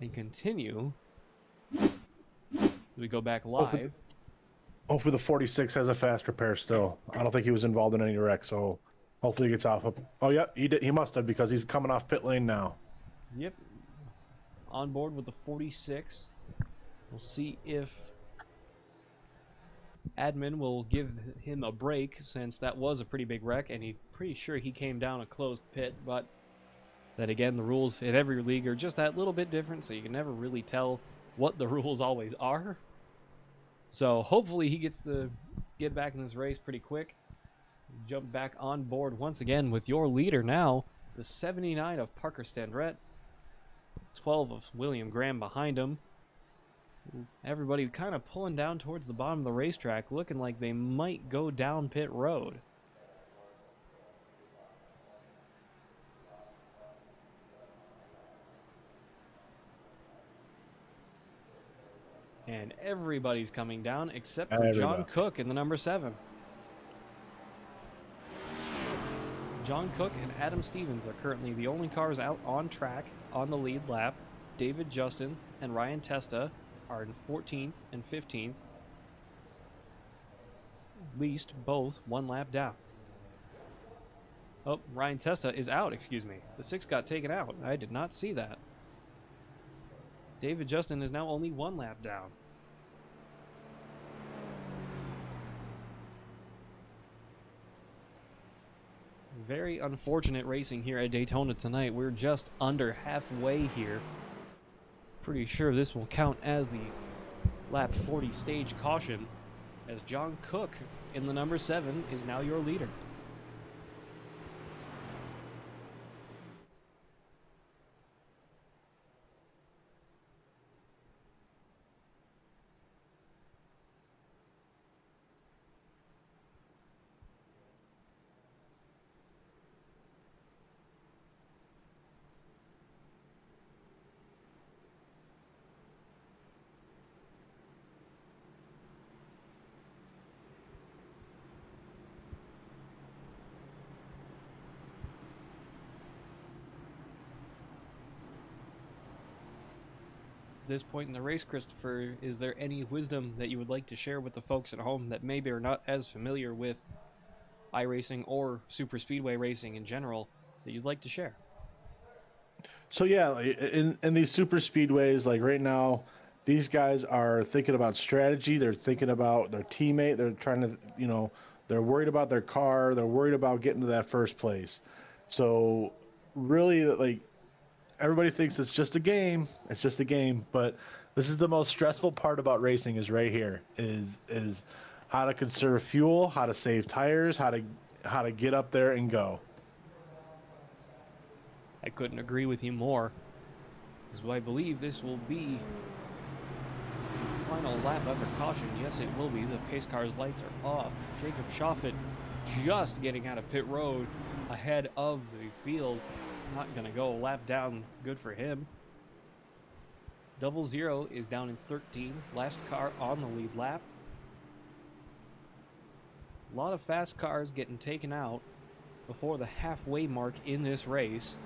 and continue. We go back live. Hopefully the 46 has a fast repair still. I don't think he was involved in any wreck, so hopefully he gets off. Oh, yeah, he did. He must have, because he's coming off pit lane now. Yep. On board with the 46. We'll see if admin will give him a break, since that was a pretty big wreck, and he's pretty sure he came down a closed pit. But then again, the rules in every league are just that little bit different, so you can never really tell what the rules always are. So hopefully he gets to get back in this race pretty quick. Jump back on board once again with your leader now, the 79 of Parker Standrett. 12 of William Graham behind him. Everybody kind of pulling down towards the bottom of the racetrack, looking like they might go down pit road. And everybody's coming down except for John Cook in the number 7. John Cook and Adam Stevens are currently the only cars out on track on the lead lap. David Justin and Ryan Testa are in 14th and 15th. Least both 1 lap down. Oh, Ryan Testa is out, excuse me. The 6 got taken out. I did not see that. David Justin is now only 1 lap down. Very unfortunate racing here at Daytona tonight. We're just under halfway here. Pretty sure this will count as the lap 40 stage caution, as John Cook in the number 7 is now your leader. This point in the race, Christopher, is there any wisdom that you would like to share with the folks at home that maybe are not as familiar with iRacing or super speedway racing in general that you'd like to share? So yeah, like, in these super speedways, like right now, these guys are thinking about strategy. They're thinking about their teammate. They're trying to, they're worried about their car. They're worried about getting to that first place. So really, like, everybody thinks it's just a game. It's just a game, but this is the most stressful part about racing. Is right here. Is how to conserve fuel, how to save tires, how to get up there and go. I couldn't agree with you more, because I believe this will be the final lap under caution. Yes, it will be. The pace car's lights are off. Jacob Schoffett just getting out of pit road ahead of the field. Not going to go a lap down. Good for him. 00 is down in 13th. Last car on the lead lap. A lot of fast cars getting taken out before the halfway mark in this race.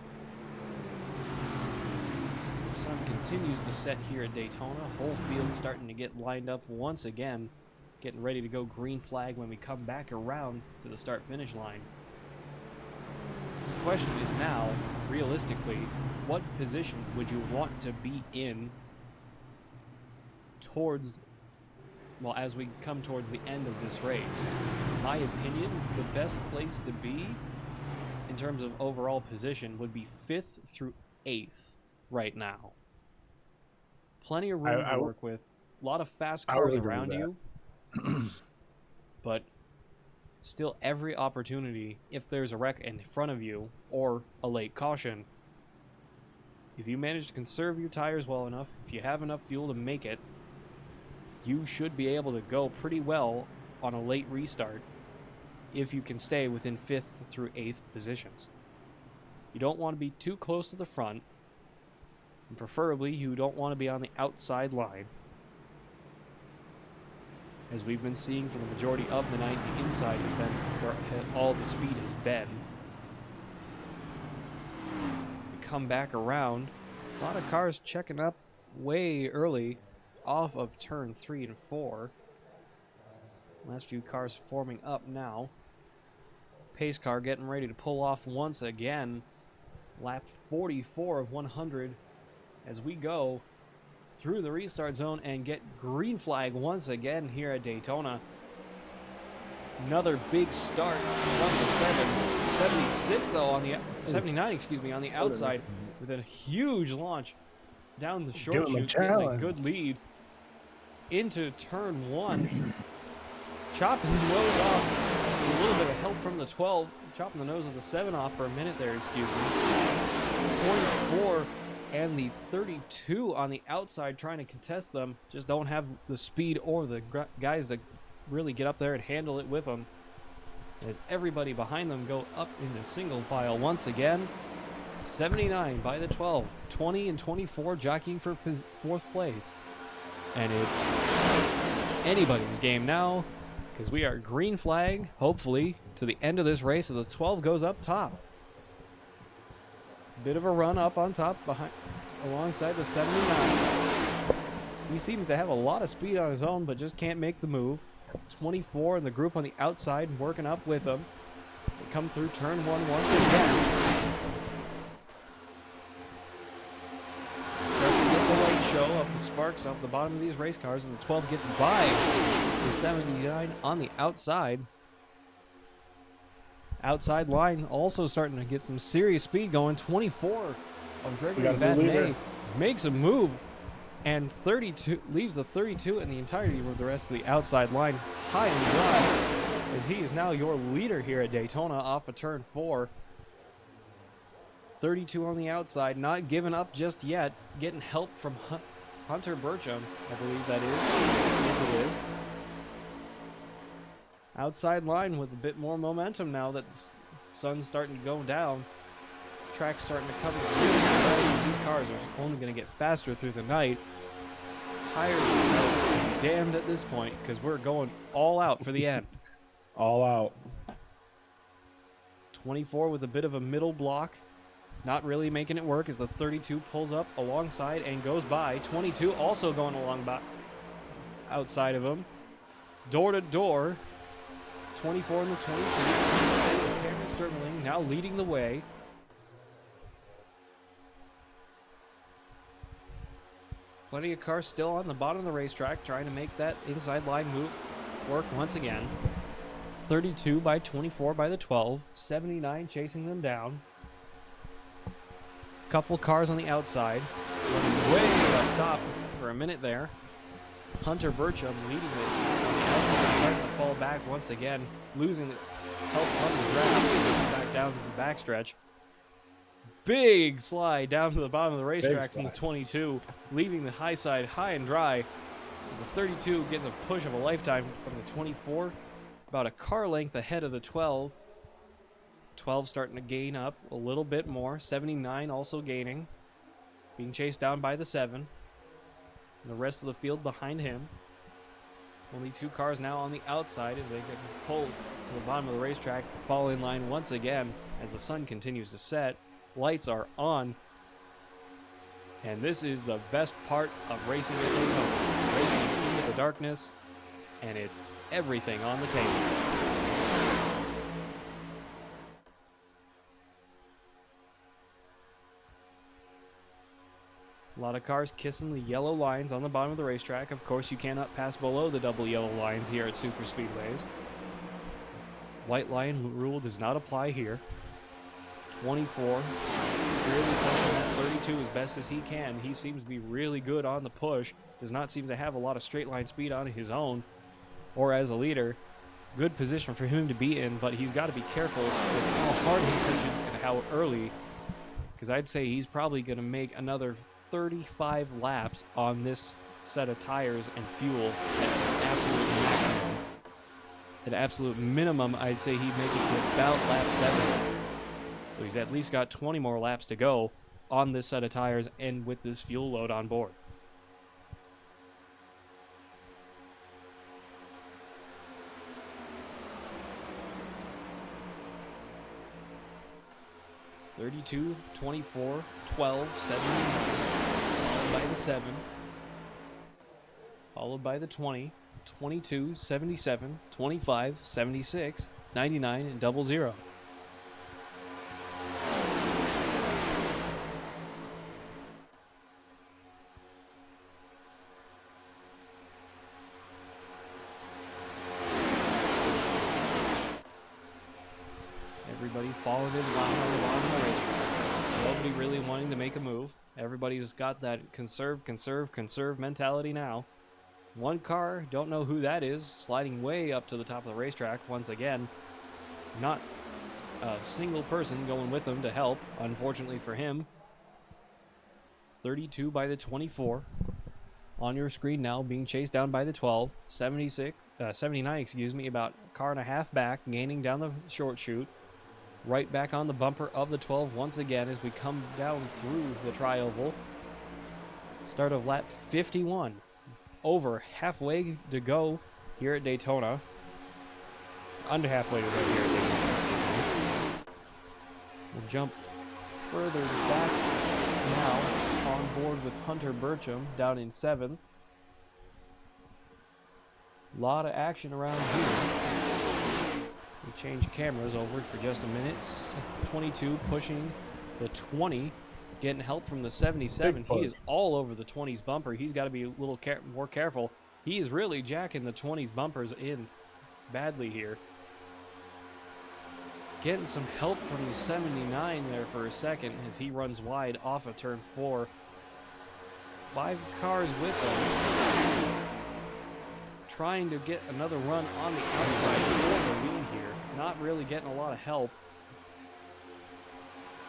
As the sun continues to set here at Daytona, whole field starting to get lined up once again, getting ready to go green flag when we come back around to the start-finish line. The question is now, realistically, what position would you want to be in towards, well, as we come towards the end of this race? In my opinion, the best place to be in terms of overall position would be 5th through 8th right now. Plenty of room to work with. A lot of fast cars around you. But still every opportunity, if there's a wreck in front of you or a late caution, if you manage to conserve your tires well enough, if you have enough fuel to make it, you should be able to go pretty well on a late restart if you can stay within 5th through 8th positions. You don't want to be too close to the front, and preferably you don't want to be on the outside line. As we've been seeing for the majority of the night, the inside has been where all the speed has been. We come back around. A lot of cars checking up way early off of turn 3 and 4. Last few cars forming up now. Pace car getting ready to pull off once again. Lap 44 of 100 as we go through the restart zone and get green flag once again here at Daytona. Another big start from the 76 though on the 79, excuse me, on the outside with a huge launch down the short chute, getting a good lead into turn 1. Chopping the nose off, a little bit of help from the 12, chopping the nose of the 7 off for a minute there, excuse me. 0.4 and the 32 on the outside trying to contest them just don't have the speed or the guys to really get up there and handle it with them, as everybody behind them go up into single file once again. 79 by the 12, 20 and 24 jockeying for fourth place, and it's anybody's game now, because we are green flag, hopefully, to the end of this race as the 12 goes up top. Bit of a run up on top behind, alongside the 79. He seems to have a lot of speed on his own, but just can't make the move. 24 and the group on the outside working up with him. They come through turn one once again. Starting to get the light show of the sparks off the bottom of these race cars as the 12 gets by the 79 on the outside. Outside line also starting to get some serious speed going. 24 of Gregory Van May makes a move, and 32 leaves the 32 and the entirety of the rest of the outside line high and dry, as he is now your leader here at Daytona off of turn 4. 32 on the outside, not giving up just yet, getting help from Hunter Burcham, I believe that is. Yes, it is. Outside line with a bit more momentum now that the sun's starting to go down. Track's starting to cover really well. These cars are only going to get faster through the night. Tires are damned at this point because we're going all out for the end. All out. 24 with a bit of a middle block. Not really making it work as the 32 pulls up alongside and goes by. 22 also going along by outside of him. Door to door. 24 and the 22. Cameron Sterling now leading the way. Plenty of cars still on the bottom of the racetrack trying to make that inside line move work once again. 32 by 24 by the 12. 79 chasing them down. Couple cars on the outside. Running way up top for a minute there. Hunter Burcham leading it on the outside, starting to fall back once again, losing the help on the draft, back down to the backstretch. Big slide down to the bottom of the racetrack from the 22, leaving the high side high and dry. The 32 gets a push of a lifetime from the 24, about a car length ahead of the 12. 12 starting to gain up a little bit more. 79 also gaining, being chased down by the 7. And the rest of the field behind him. Only 2 cars now on the outside as they get pulled to the bottom of the racetrack. Fall in line once again as the sun continues to set. Lights are on. And this is the best part of racing at Daytona. Racing into the darkness. And it's everything on the table. A lot of cars kissing the yellow lines on the bottom of the racetrack. Of course, you cannot pass below the double yellow lines here at super speedways. White line rule does not apply here. 24, really pushing that 32 as best as he can. He seems to be really good on the push. Does not seem to have a lot of straight line speed on his own or as a leader. Good position for him to be in, but he's got to be careful with how hard he pushes and how early, because I'd say he's probably going to make another 35 laps on this set of tires and fuel at an absolute maximum. At absolute minimum, I'd say he'd make it to about lap 7. So he's at least got 20 more laps to go on this set of tires and with this fuel load on board. (32, 24, 12, 7, followed by the 7, followed by the 20, 22, 77, 25, 76, 99, and 00. Everybody followed in line on the bottom of the racetrack. Nobody really wanting to make a move. Everybody's got that conserve, conserve, conserve mentality now. One car, don't know who that is, sliding way up to the top of the racetrack once again. Not a single person going with him to help, unfortunately for him. 32 by the 24 on your screen now, being chased down by the 12. 79, excuse me, about a car and a half back, gaining down the short chute. Right back on the bumper of the 12 once again as we come down through the tri-oval. Start of lap 51. Over halfway to go here at Daytona. Under halfway to go here at Daytona, excuse me. We'll jump further back now on board with Hunter Burcham down in 7th. A lot of action around here. We change cameras over for just a minute. 22 pushing the 20, getting help from the 77. He is all over the 20's bumper. He's got to be a little more careful. He is really jacking the 20's bumpers in badly here. Getting some help from the 79 there for a second as he runs wide off of turn 4. 5 cars with him. Trying to get another run on the outside for the lead here. Not really getting a lot of help.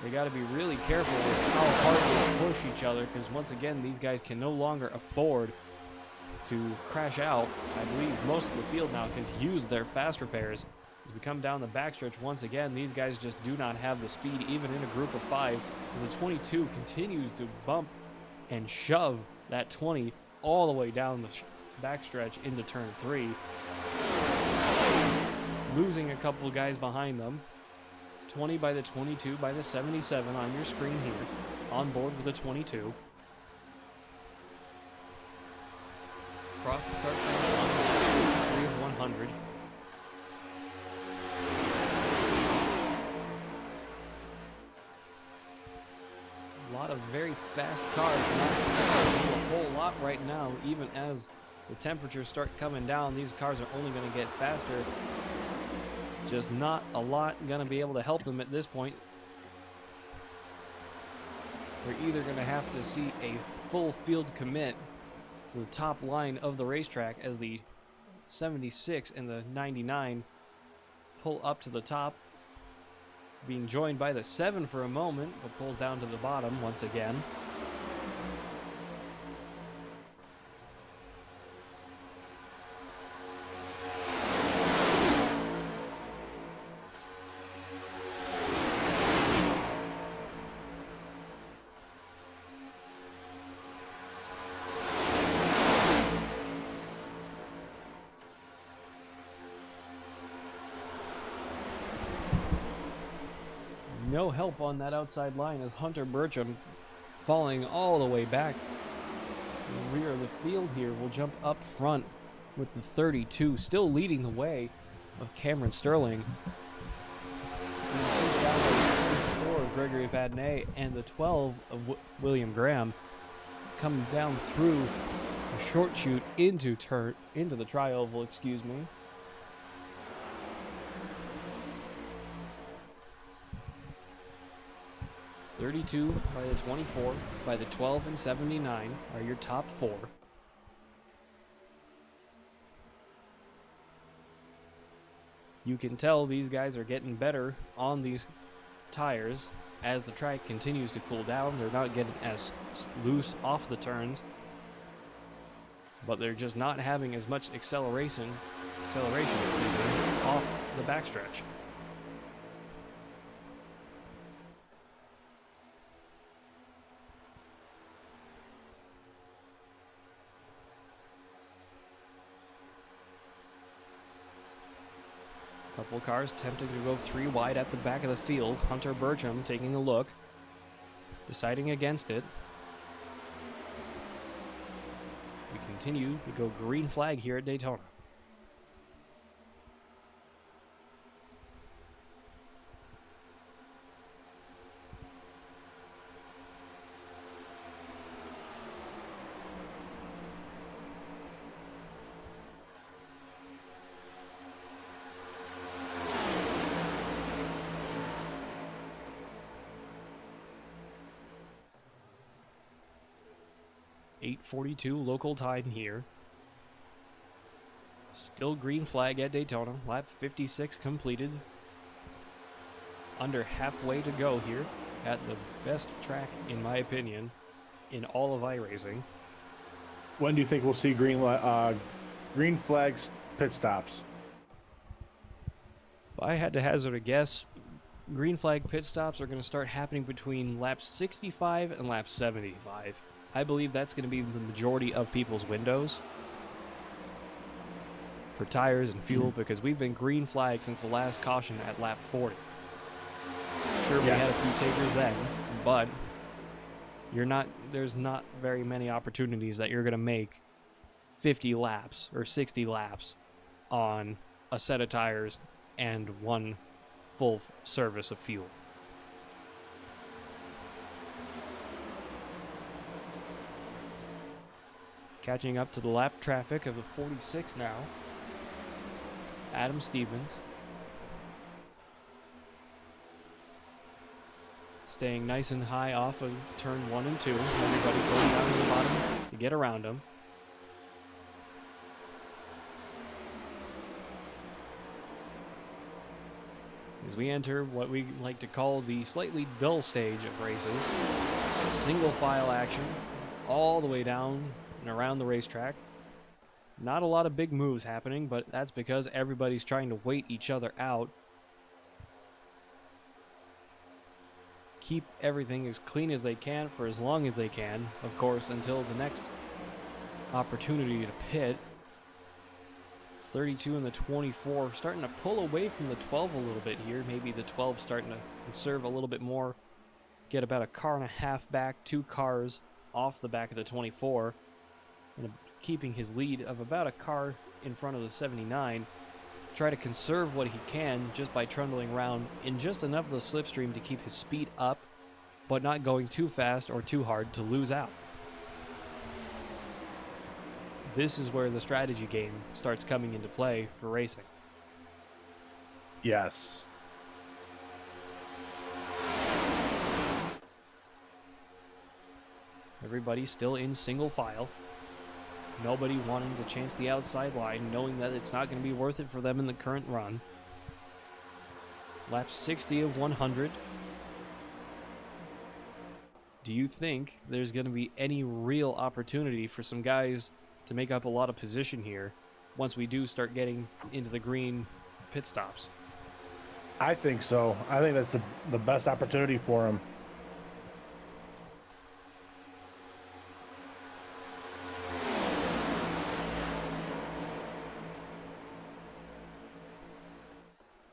They got to be really careful with how hard they push each other, because once again, these guys can no longer afford to crash out. I believe most of the field now has used their fast repairs. As we come down the backstretch once again, these guys just do not have the speed, even in a group of 5, as the 22 continues to bump and shove that 20 all the way down the backstretch into turn 3. Losing a couple of guys behind them. 20 by the 22 by the 77 on your screen here. On board with the 22. Across the start line, 3 of 100. A lot of very fast cars, not do a whole lot right now. Even as the temperatures start coming down, these cars are only going to get faster. Just not a lot going to be able to help them at this point. We're either going to have to see a full field commit to the top line of the racetrack as the 76 and the 99 pull up to the top, being joined by the 7 for a moment, but pulls down to the bottom once again. No help on that outside line as Hunter Burcham falling all the way back. The rear of the field here will jump up front with the 32, still leading the way of Cameron Sterling. The 4 of Gregory Vadnais and the 12 of William Graham coming down through a short chute into the tri-oval, excuse me. .32 by the 24, by the 12 and 79 are your top 4. You can tell these guys are getting better on these tires as the track continues to cool down. They're not getting as loose off the turns, but they're just not having as much acceleration off the backstretch. Couple cars attempting to go 3 wide at the back of the field. Hunter Burcham taking a look, deciding against it. We continue to go green flag here at Daytona. .842 local time here. Still green flag at Daytona. Lap 56 completed. Under halfway to go here at the best track, in my opinion, in all of iRacing. When do you think we'll see green flags pit stops? If I had to hazard a guess, green flag pit stops are going to start happening between laps 65 and laps 75. I believe that's going to be the majority of people's windows for tires and fuel, because we've been green flagged since the last caution at lap 40. Sure, we had a few takers then, but there's not very many opportunities that you're going to make 50 laps or 60 laps on a set of tires and one full service of fuel. Catching up to the lap traffic of the 46 now. Adam Stevens. Staying nice and high off of turn 1 and 2. Everybody going down to the bottom to get around him. As we enter what we like to call the slightly dull stage of races. Single file action all the way down and around the racetrack. Not a lot of big moves happening, but that's because everybody's trying to wait each other out. Keep everything as clean as they can for as long as they can, of course, until the next opportunity to pit. 32 and the 24 starting to pull away from the 12 a little bit here. Maybe the 12 starting to conserve a little bit more. Get about a car and a half back, 2 cars off the back of the 24. And keeping his lead of about a car in front of the 79. Try to conserve what he can just by trundling around in just enough of the slipstream to keep his speed up, but not going too fast or too hard to lose out. This is where the strategy game starts coming into play for racing. Yes. Everybody's still in single file. Nobody wanting to chance the outside line, knowing that it's not going to be worth it for them in the current run. Lap 60 of 100. Do you think there's going to be any real opportunity for some guys to make up a lot of position here once we do start getting into the green pit stops? I think so. I think that's the best opportunity for him.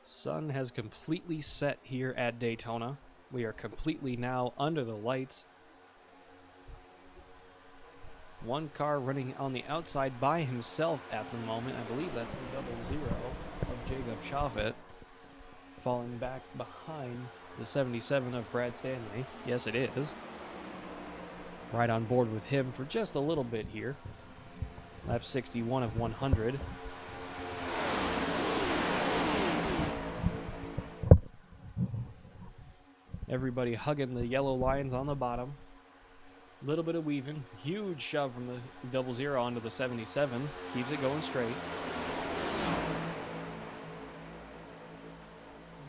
Sun has completely set here at Daytona. We are completely now under the lights. One car running on the outside by himself at the moment. I believe that's the 00 of Jacob Chaffet. Falling back behind the 77 of Brad Stanley. Yes, it is. Right on board with him for just a little bit here. Lap 61 of 100. Everybody hugging the yellow lines on the bottom. Little bit of weaving. Huge shove from the 00 onto the 77. Keeps it going straight.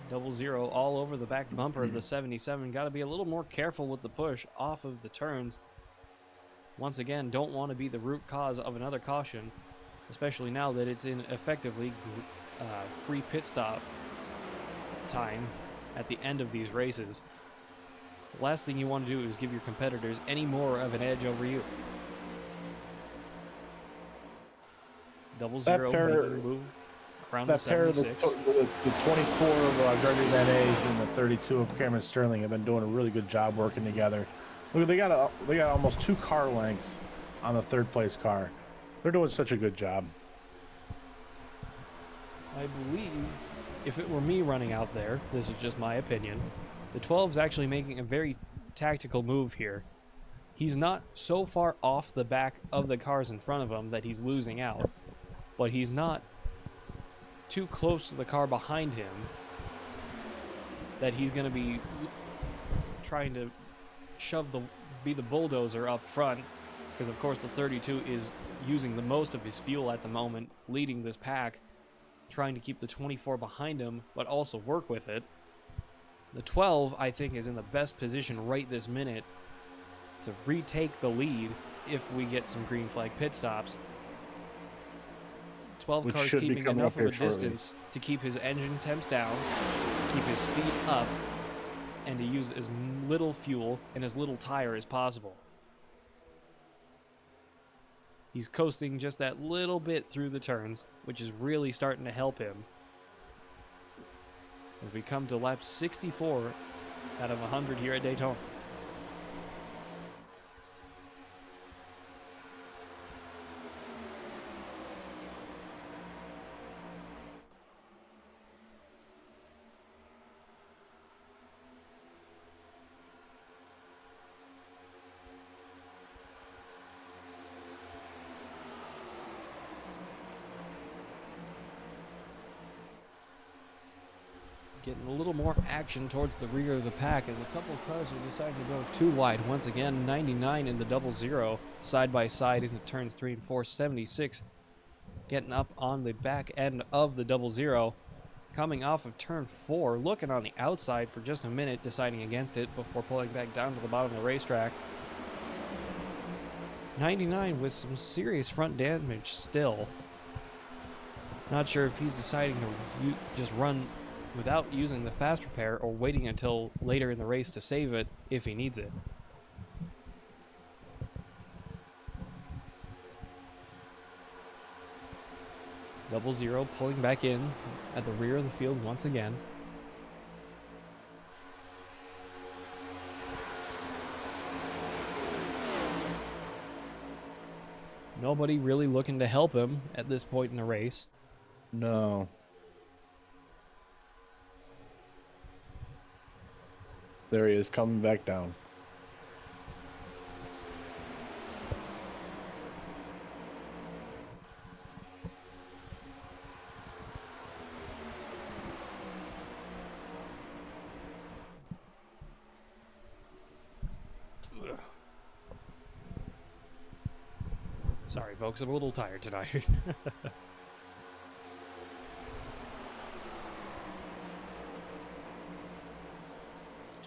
00 all over the back bumper of the 77. Got to be a little more careful with the push off of the turns. Once again, don't want to be the root cause of another caution, especially now that it's in effectively free pit stop time at the end of these races. The last thing you want to do is give your competitors any more of an edge over you. 00 making move around the 76. The 24 of Gregory Van Ays and the 32 of Cameron Sterling have been doing a really good job working together. Look, they got almost 2 car lengths on the 3rd place car. They're doing such a good job. I believe if it were me running out there, this is just my opinion, the 12's actually making a very tactical move here. He's not so far off the back of the cars in front of him that he's losing out, but he's not too close to the car behind him that he's going to be trying to be the bulldozer up front, because of course the 32 is using the most of his fuel at the moment, leading this pack, trying to keep the 24 behind him, but also work with it. The 12, I think, is in the best position right this minute to retake the lead if we get some green flag pit stops. 12 Which cars should be keeping coming enough up of a here shortly. distance to keep his engine temps down, keep his speed up, and to use as little fuel and as little tire as possible. He's coasting just that little bit through the turns, which is really starting to help him. As we come to lap 64 out of 100 here at Daytona. Getting a little more action towards the rear of the pack as a couple of cars are deciding to go too wide. Once again, 99 in the 00 side by side into turns 3 and 4. 76 getting up on the back end of the 00, coming off of turn 4, looking on the outside for just a minute, deciding against it before pulling back down to the bottom of the racetrack. 99 with some serious front damage still. Not sure if he's deciding to just run without using the fast repair or waiting until later in the race to save it if he needs it. Double zero pulling back in at the rear of the field once again. Nobody really looking to help him at this point in the race. No. There he is, coming back down. Sorry, folks, I'm a little tired tonight.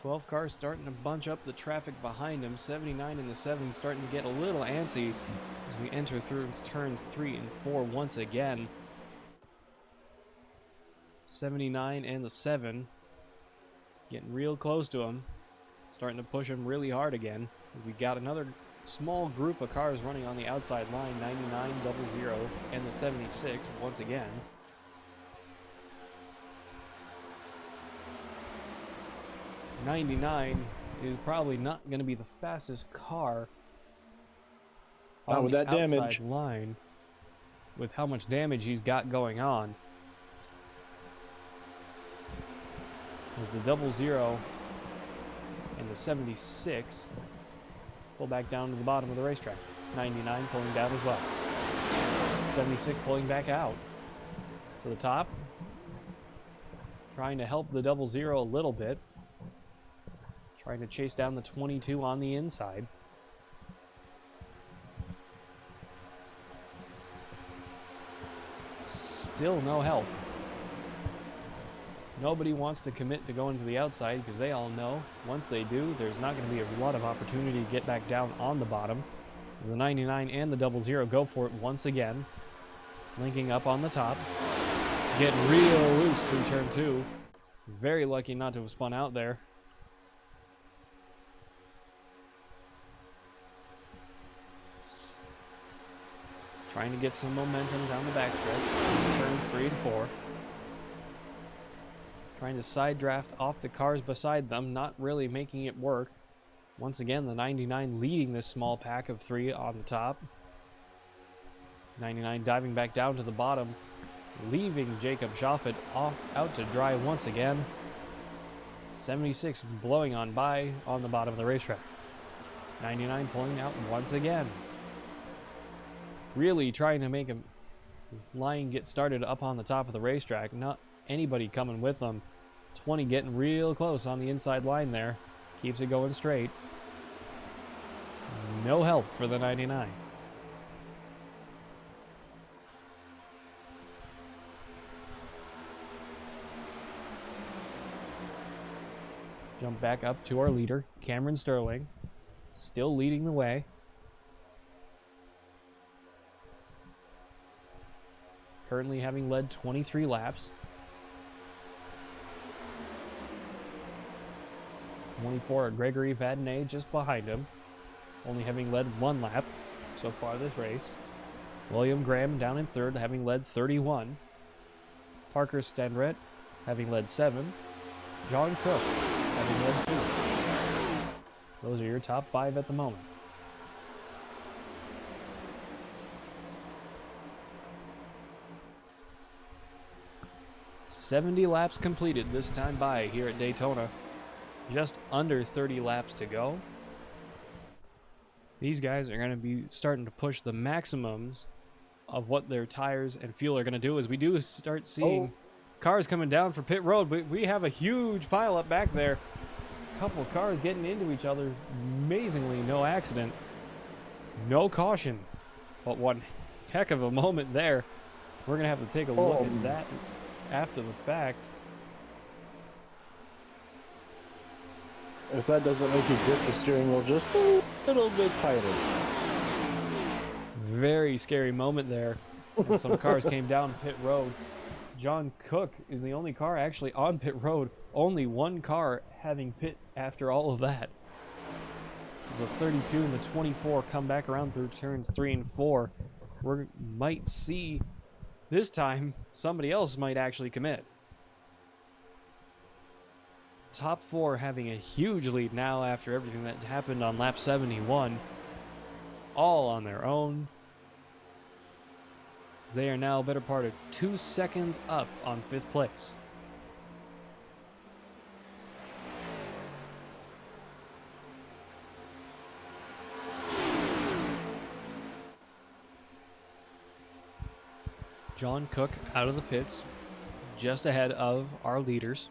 12 cars starting to bunch up the traffic behind him. 79 in the 7 starting to get a little antsy as we enter through turns 3 and 4 once again. 79 and the 7 getting real close to him, starting to push him really hard again as we got another small group of cars running on the outside line. 99, 00, and the 76 once again. .99 is probably not going to be the fastest car not with that damage line with how much damage he's got going on. As the 00 and the 76 pull back down to the bottom of the racetrack. 99 pulling down as well. 76 pulling back out to the top, trying to help the 00 a little bit. Trying to chase down the 22 on the inside. Still no help. Nobody wants to commit to going to the outside because they all know once they do, there's not going to be a lot of opportunity to get back down on the bottom. As the 99 and the 00 go for it once again. Linking up on the top. Getting real loose through turn 2. Very lucky not to have spun out there. Trying to get some momentum down the backstretch. Turns 3 and 4. Trying to side draft off the cars beside them, not really making it work. Once again, the 99 leading this small pack of 3 on the top. 99 diving back down to the bottom, leaving Jacob Schoffett out to dry once again. 76 blowing on by on the bottom of the racetrack. 99 pulling out once again. Really trying to make a line get started up on the top of the racetrack. Not anybody coming with them. 20 getting real close on the inside line there. Keeps it going straight. No help for the 99. Jump back up to our leader, Cameron Sterling. still leading the way. Currently having led 23 laps. 24 are Gregory Vadnais just behind him, only having led 1 lap so far this race. William Graham down in third, having led 31. Parker Stenrett having led 7. John Cook having led 2. Those are your top 5 at the moment. "70 laps completed this time by here at Daytona. Just under 30 laps to go. These guys are going to be starting to push the maximums of what their tires and fuel are going to do as we do start seeing cars coming down for pit road. We have a huge pileup back there. A couple of cars getting into each other. Amazingly, no accident. No caution. But one heck of a moment there. We're going to have to take a look at that after the fact. If that doesn't make you grip the steering wheel just a little bit tighter. Very scary moment there. And some cars came down pit road. John Cook is the only car actually on pit road. Only one car having pit after all of that. As the 32 and the 24 come back around through turns 3 and 4. We might see this time somebody else might actually commit. Top 4 having a huge lead now after everything that happened on lap 71. All on their own. They are now a better part of 2 seconds up on 5th place. John Cook out of the pits, just ahead of our leaders.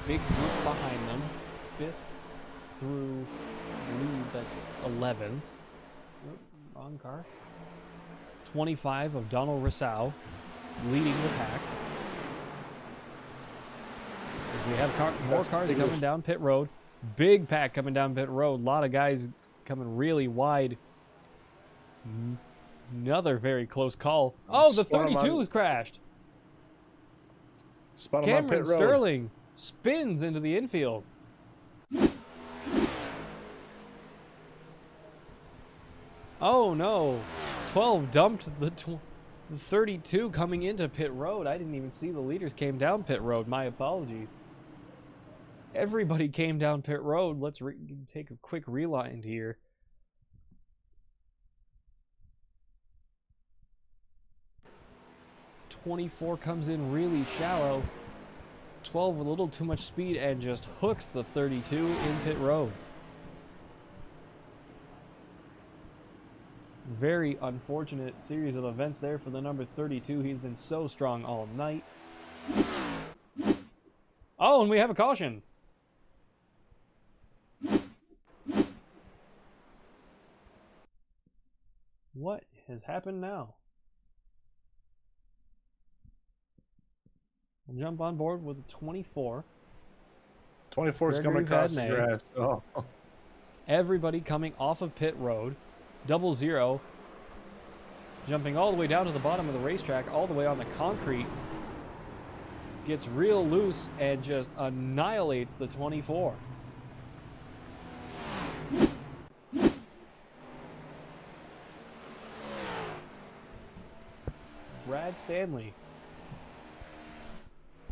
Big group behind them, 5th through, I believe that's 11th. Wrong car. 25 of Donald Rousseau leading the pack. As we have more cars coming down pit road. Big pack coming down pit road. A lot of guys coming really wide. Another very close call. Oh, the 32 has crashed. Cameron Sterling spins into the infield. Oh no, 12 dumped the 32 coming into pit road. I didn't even see the leaders came down pit road. My apologies. Everybody came down pit road. Let's take a quick rewind here. .24 comes in really shallow. 12 with a little too much speed and just hooks the 32 in pit road. Very unfortunate series of events there for the number 32. He's been so strong all night. Oh, and we have a caution. What has happened now? We'll jump on board with 24. 24 is coming across the grass. Oh. Everybody coming off of pit road. 00. Jumping all the way down to the bottom of the racetrack, all the way on the concrete. Gets real loose and just annihilates the 24. Brad Stanley,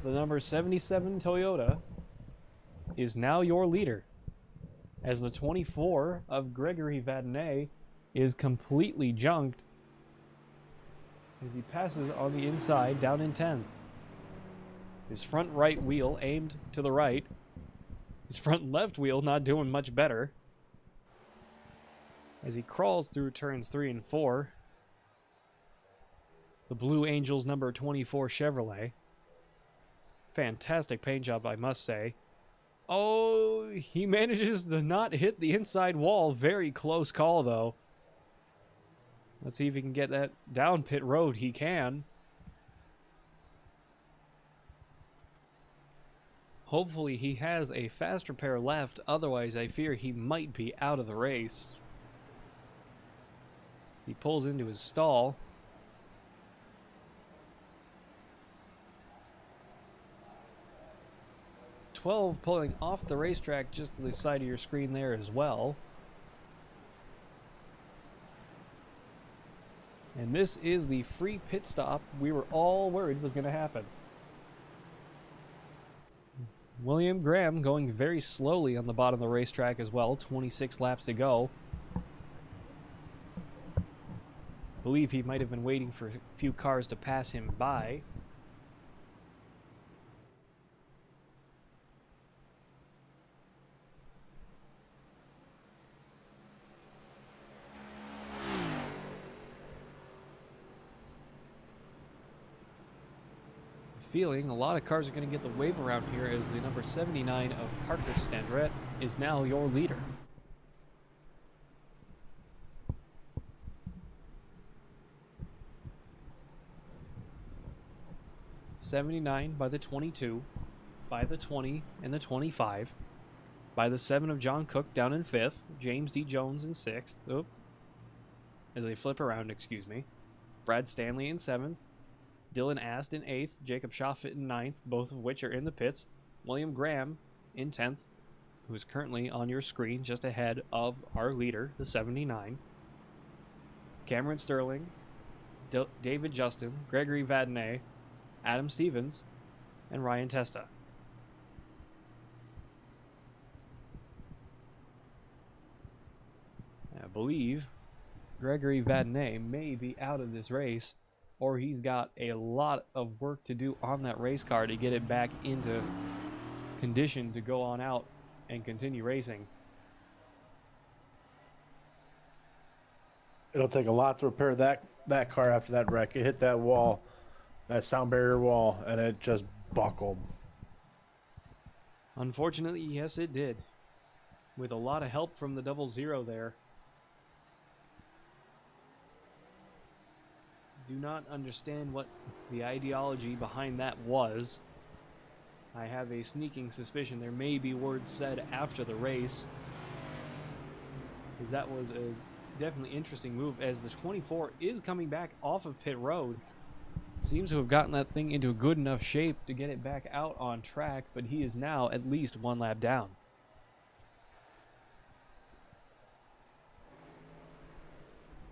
the number 77 Toyota, is now your leader, as the 24 of Gregory Vadnais is completely junked as he passes on the inside down in 10th. His front right wheel aimed to the right. His front left wheel not doing much better as he crawls through turns 3 and 4. The Blue Angels number 24 Chevrolet. Fantastic paint job, I must say. Oh, he manages to not hit the inside wall. Very close call, though. Let's see if he can get that down pit road. He can. Hopefully he has a faster pair left, otherwise I fear he might be out of the race. He pulls into his stall. 12 pulling off the racetrack just to the side of your screen there as well. And this is the free pit stop we were all worried was going to happen. William Graham going very slowly on the bottom of the racetrack as well. 26 laps to go. I believe he might have been waiting for a few cars to pass him by. Feeling a lot of cars are going to get the wave around here as the number 79 of Parker Stendret is now your leader. '79 by the 22, by the 20 and the 25, by the 7 of John Cook down in 5th, James D. Jones in 6th, as they flip around, excuse me, Brad Stanley in 7th, Dylan Ast in 8th, Jacob Schaffet in 9th, both of which are in the pits. William Graham in 10th, who is currently on your screen just ahead of our leader, the 79. Cameron Sterling, David Justin, Gregory Vadnais, Adam Stevens, and Ryan Testa. I believe Gregory Vadnais may be out of this race, or he's got a lot of work to do on that race car to get it back into condition to go on out and continue racing. It'll take a lot to repair that car after that wreck. It hit that wall, that sound barrier wall, and it just buckled. Unfortunately, yes, it did. With a lot of help from the 00 there. Do not understand what the ideology behind that was. I have a sneaking suspicion there may be words said after the race, because that was a definitely interesting move, as the 24 is coming back off of pit road. Seems to have gotten that thing into a good enough shape to get it back out on track, but he is now at least one lap down.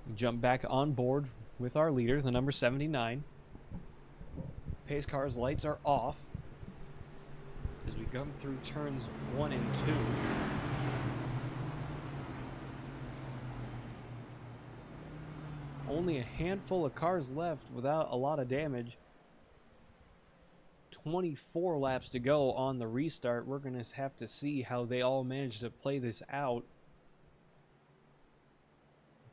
We jump back on board with our leader, the number 79. Pace car's lights are off as we come through turns 1 and 2. Only a handful of cars left without a lot of damage. 24 laps to go on the restart. We're going to have to see how they all manage to play this out.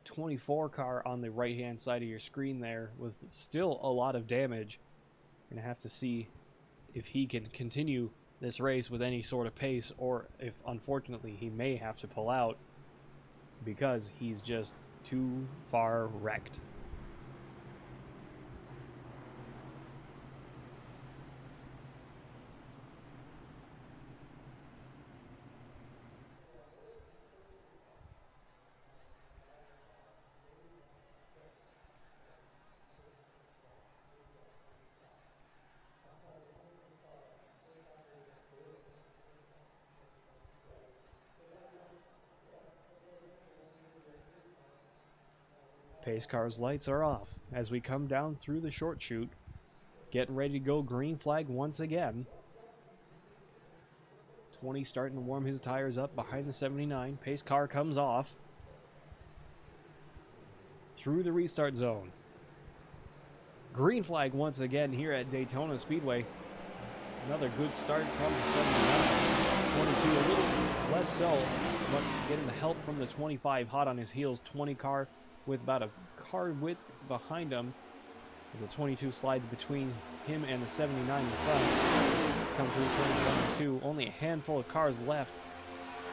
24 car on the right hand side of your screen there with still a lot of damage. Gonna have to see if he can continue this race with any sort of pace, or if unfortunately he may have to pull out because he's just too far wrecked. Pace car's lights are off as we come down through the short chute, getting ready to go green flag once again. 20 starting to warm his tires up behind the 79. Pace car comes off through the restart zone. Green flag once again here at Daytona Speedway. Another good start from the 79. 22 a little less so, but getting the help from the 25 hot on his heels. 20 car with about a car width behind him. The 22 slides between him and the 79 in the front. Come through turns 1 and 2. Only a handful of cars left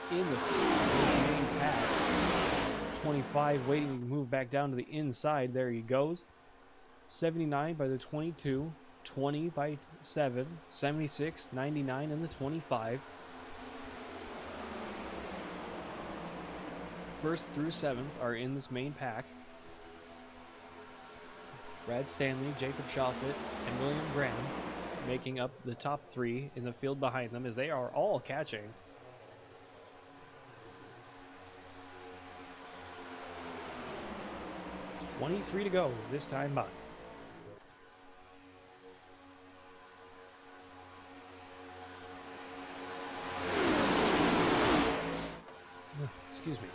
in this main path. 25 waiting to move back down to the inside. There he goes. 79 by the 22. 20 by 7, 76, 99, and the 25. First through 7th are in this main pack. Brad Stanley, Jacob Chocolate, and William Graham making up the top 3 in the field behind them as they are all catching. .23 to go this time by. Excuse me.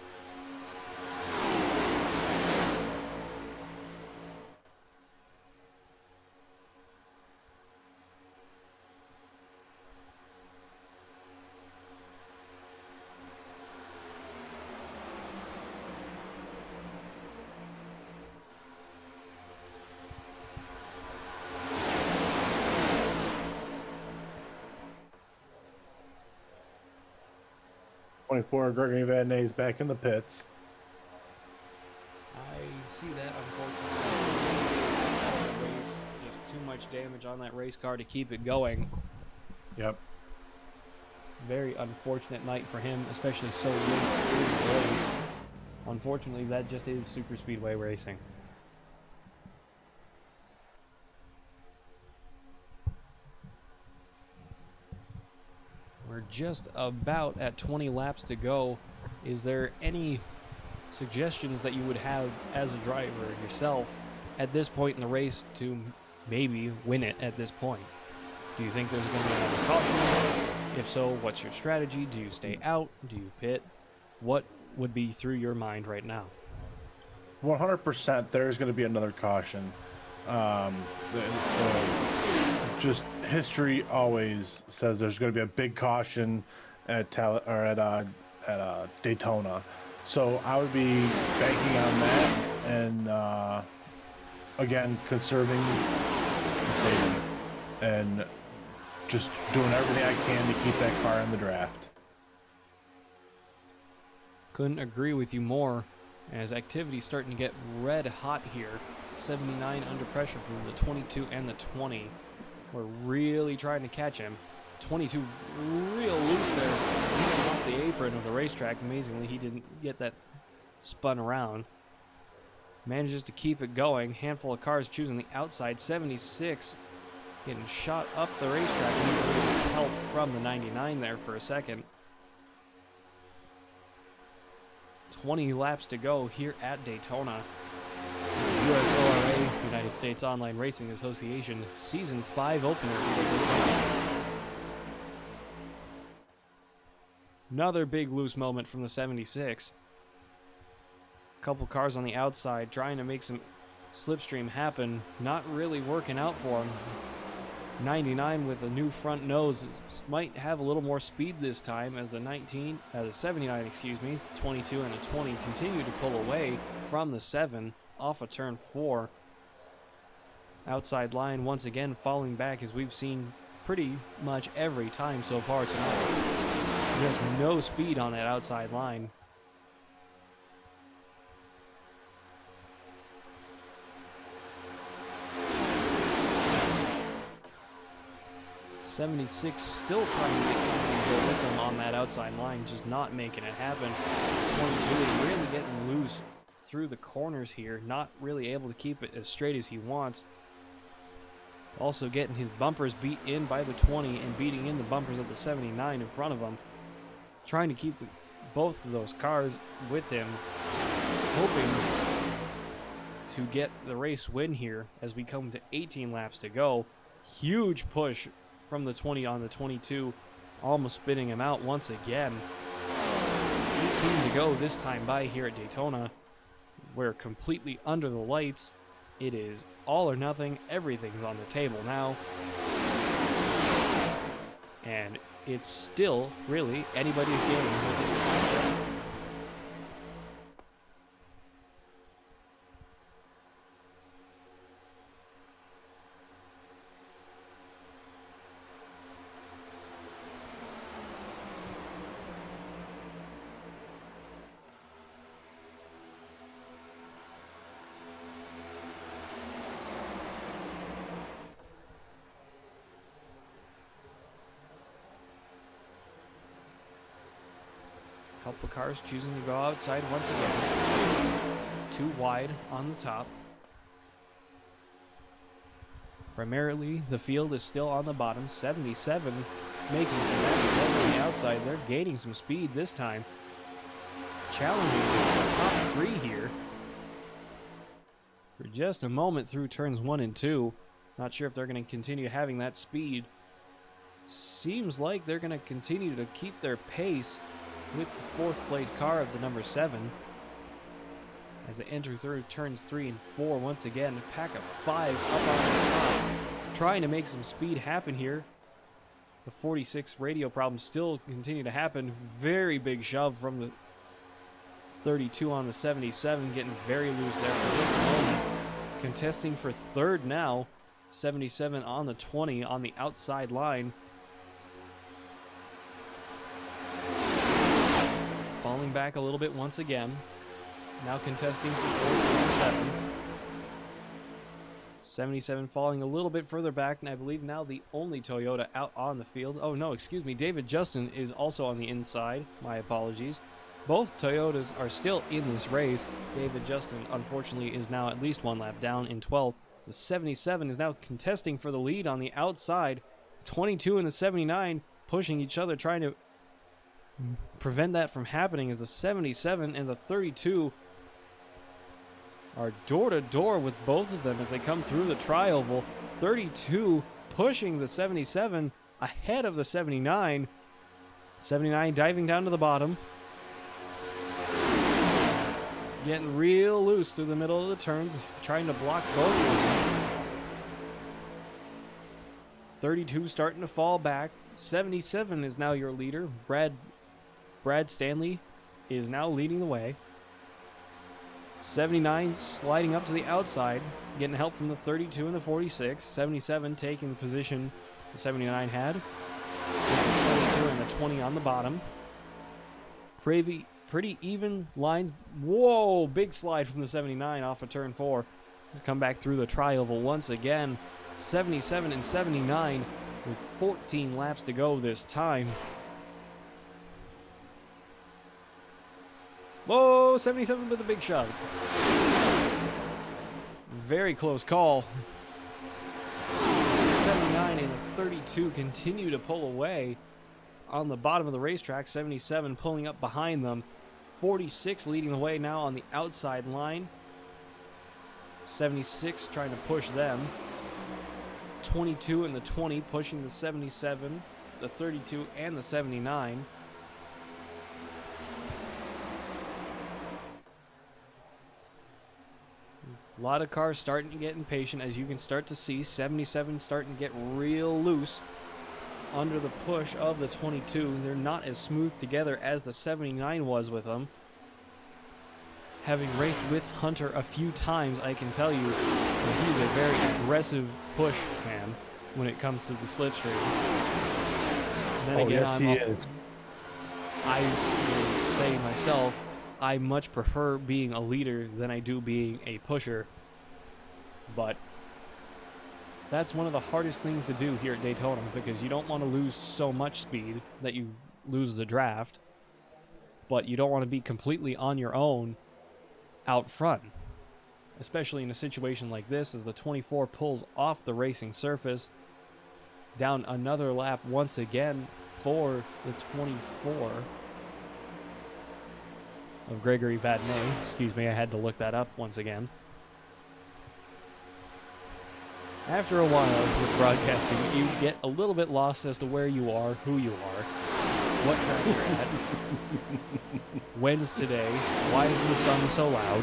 Gregory Van Nys back in the pits. I see that, unfortunately. Just too much damage on that race car to keep it going. Yep. Very unfortunate night for him, especially so late in the race. Unfortunately, that just is super speedway racing. We're just about at 20 laps to go. Is there any suggestions that you would have as a driver yourself at this point in the race to maybe win it at this point? Do you think there's going to be another caution? If so, what's your strategy? Do you stay out? Do you pit? What would be through your mind right now? 100% there's going to be another caution. Just history always says there's going to be a big caution at Daytona. So I would be banking on that and again conserving and saving and just doing everything I can to keep that car in the draft. Couldn't agree with you more, as activity's starting to get red hot here. 79 under pressure from the 22 and the 20. We're really trying to catch him. 22 real loose there. He's off the apron of the racetrack. Amazingly, he didn't get that spun around. Manages to keep it going. Handful of cars choosing the outside. 76 getting shot up the racetrack. Needed help from the 99 there for a second. 20 laps to go here at Daytona. Usora, United States Online Racing Association, Season 5 opener here at Daytona. Another big loose moment from the 76. Couple cars on the outside trying to make some slipstream happen. Not really working out for him. 99 with a new front nose might have a little more speed this time as the 79, 22 and the 20 continue to pull away from the 7 off of turn 4. Outside line once again falling back as we've seen pretty much every time so far tonight. Just no speed on that outside line. .76 still trying to get something to go with him on that outside line, just not making it happen. 22 is really getting loose through the corners here, not really able to keep it as straight as he wants. Also getting his bumpers beat in by the 20 and beating in the bumpers of the 79 in front of him. Trying to keep both of those cars with him, hoping to get the race win here as we come to 18 laps to go. Huge push from the 20 on the 22, almost spinning him out once again. 18 to go this time by here at Daytona. We're completely under the lights. It is all or nothing. Everything's on the table now. And it's still really anybody's game. Couple cars choosing to go outside once again. Too wide on the top. Primarily, the field is still on the bottom. 77 making some bad on the outside. They're gaining some speed this time. Challenging the top 3 here. For just a moment through turns 1 and 2. Not sure if they're going to continue having that speed. Seems like they're going to continue to keep their pace with the 4th place car of the number 7. As they enter through turns 3 and 4 once again. A pack of 5 up on the top. Trying to make some speed happen here. The 46 radio problems still continue to happen. Very big shove from the 32 on the 77. Getting very loose there for just a moment. Contesting for 3rd now. 77 on the 20 on the outside line. Falling back a little bit once again. Now contesting for 4th and 7. 77 falling a little bit further back, and I believe now the only Toyota out on the field. Oh no, excuse me, David Justin is also on the inside. My apologies. Both Toyotas are still in this race. David Justin, unfortunately, is now at least 1 lap down in 12th. The 77 is now contesting for the lead on the outside. 22 and the 79 pushing each other, trying to prevent that from happening as the 77 and the 32 are door-to-door with both of them as they come through the tri-oval. 32 pushing the 77 ahead of the 79. 79 diving down to the bottom. Getting real loose through the middle of the turns, trying to block both lanes. 32 starting to fall back. 77 is now your leader. Brad Stanley is now leading the way. 79 sliding up to the outside, getting help from the 32 and the 46. 77 taking the position the 79 had. 22 and the 20 on the bottom. Pretty even lines. Whoa, big slide from the 79 off of turn 4. He's come back through the tri-oval once again. 77 and 79 with 14 laps to go this time. Whoa, 77 with a big shove. Very close call. 79 and the 32 continue to pull away on the bottom of the racetrack. 77 pulling up behind them. 46 leading the way now on the outside line. 76 trying to push them. 22 and the 20 pushing the 77, the 32, and the 79. A lot of cars starting to get impatient, as you can start to see. 77 starting to get real loose under the push of the 22. They're not as smooth together as the 79 was with them. Having raced with Hunter a few times, I can tell you that he's a very aggressive push man when it comes to the slipstream. Then again, yes, he is. I will say myself, I much prefer being a leader than I do being a pusher. But that's one of the hardest things to do here at Daytona, because you don't want to lose so much speed that you lose the draft, but you don't want to be completely on your own out front, especially in a situation like this as the 24 pulls off the racing surface. Down another lap once again for the 24 of Gregory Vadnais. Excuse me, I had to look that up once again. After a while with broadcasting, you get a little bit lost as to where you are, who you are, what track you're at, when's today, why is the sun so loud.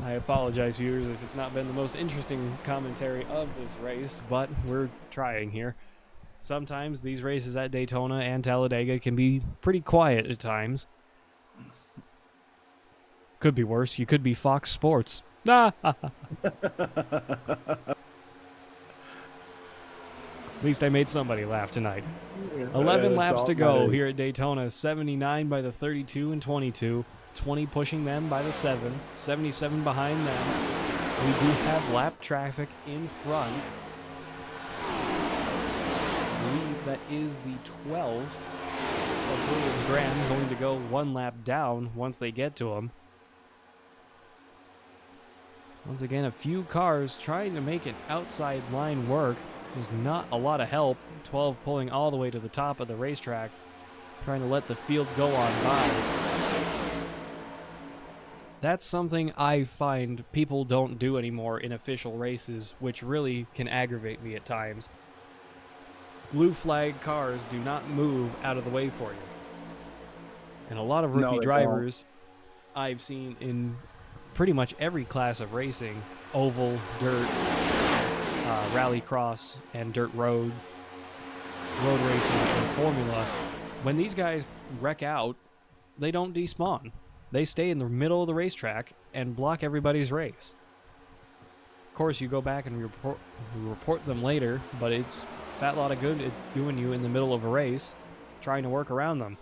I apologize, viewers, if it's not been the most interesting commentary of this race, but we're trying here. Sometimes these races at Daytona and Talladega can be pretty quiet at times. Could be worse. You could be Fox Sports. At least I made somebody laugh tonight. 11 laps to go here at Daytona. 79 by the 32 and 22. 20 pushing them by the 7. 77 behind them. We do have lap traffic in front. believe that is the 12 of William Graham, going to go one lap down once they get to him. Once again, a few cars trying to make an outside line work. There's not a lot of help. 12 pulling all the way to the top of the racetrack, trying to let the field go on by. That's something I find people don't do anymore in official races, which really can aggravate me at times. Blue flag cars do not move out of the way for you. And a lot of rookie drivers I've seen in pretty much every class of racing, oval, dirt, rallycross, and dirt road racing, and formula, when these guys wreck out, they don't despawn. They stay in the middle of the racetrack and block everybody's race. Of course, you go back and report them later, but it's a fat lot of good it's doing you in the middle of a race, trying to work around them.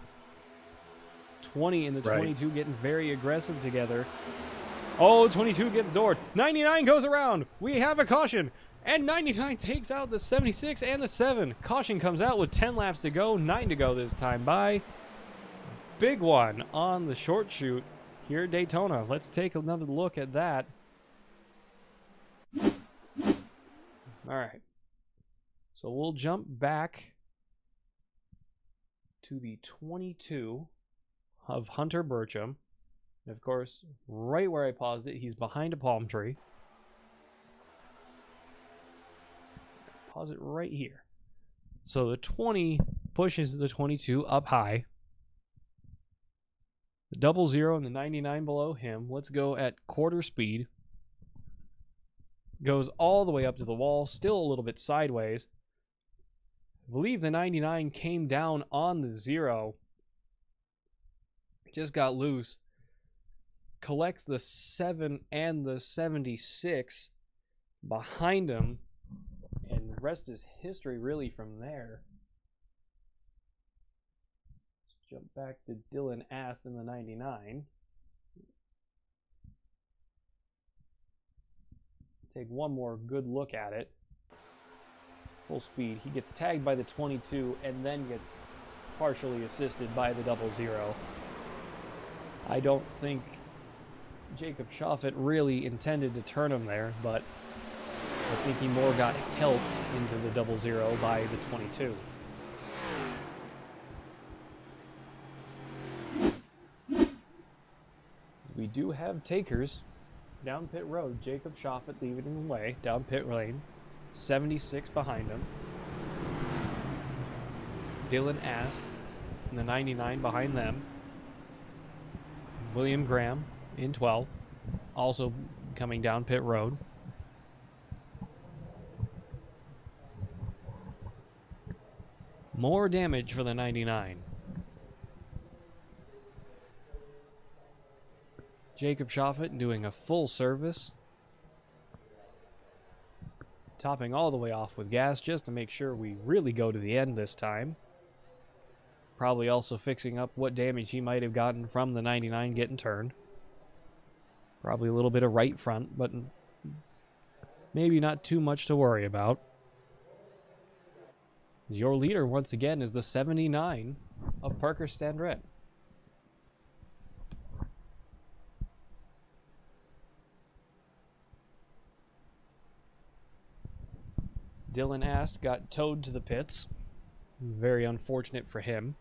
20 and the 22 getting very aggressive together. Oh, 22 gets doored. 99 goes around. We have a caution. And 99 takes out the 76 and the 7. Caution comes out with 10 laps to go, 9 to go this time by. Big one on the short chute here at Daytona. Let's take another look at that. All right. So we'll jump back to the 22 of Hunter Burcham. And of course, right where I paused it, he's behind a palm tree. Pause it right here. So the 20 pushes the 22 up high. The 00 and the 99 below him. Let's go at quarter speed. Goes all the way up to the wall, still a little bit sideways. I believe the 99 came down on the 0. Just got loose. Collects the 7 and the 76 behind him. And the rest is history really from there. Let's jump back to Dylan Ast in the 99. Take one more good look at it. Full speed. He gets tagged by the 22 and then gets partially assisted by the 00. I don't think Jacob Schoffett really intended to turn him there, but I think he more got helped into the 00 by the 22. We do have takers down pit road. Jacob Schoffett leaving him away down pit lane. 76 behind him. Dylan Ast and the 99 behind them. William Graham in 12, also coming down pit road. More damage for the 99. Jacob Schoffett doing a full service. Topping all the way off with gas just to make sure we really go to the end this time. Probably also fixing up what damage he might have gotten from the 99 getting turned. Probably a little bit of right front, but maybe not too much to worry about. Your leader, once again, is the 79 of Parker Standret. Dylan Ast got towed to the pits. Very unfortunate for him.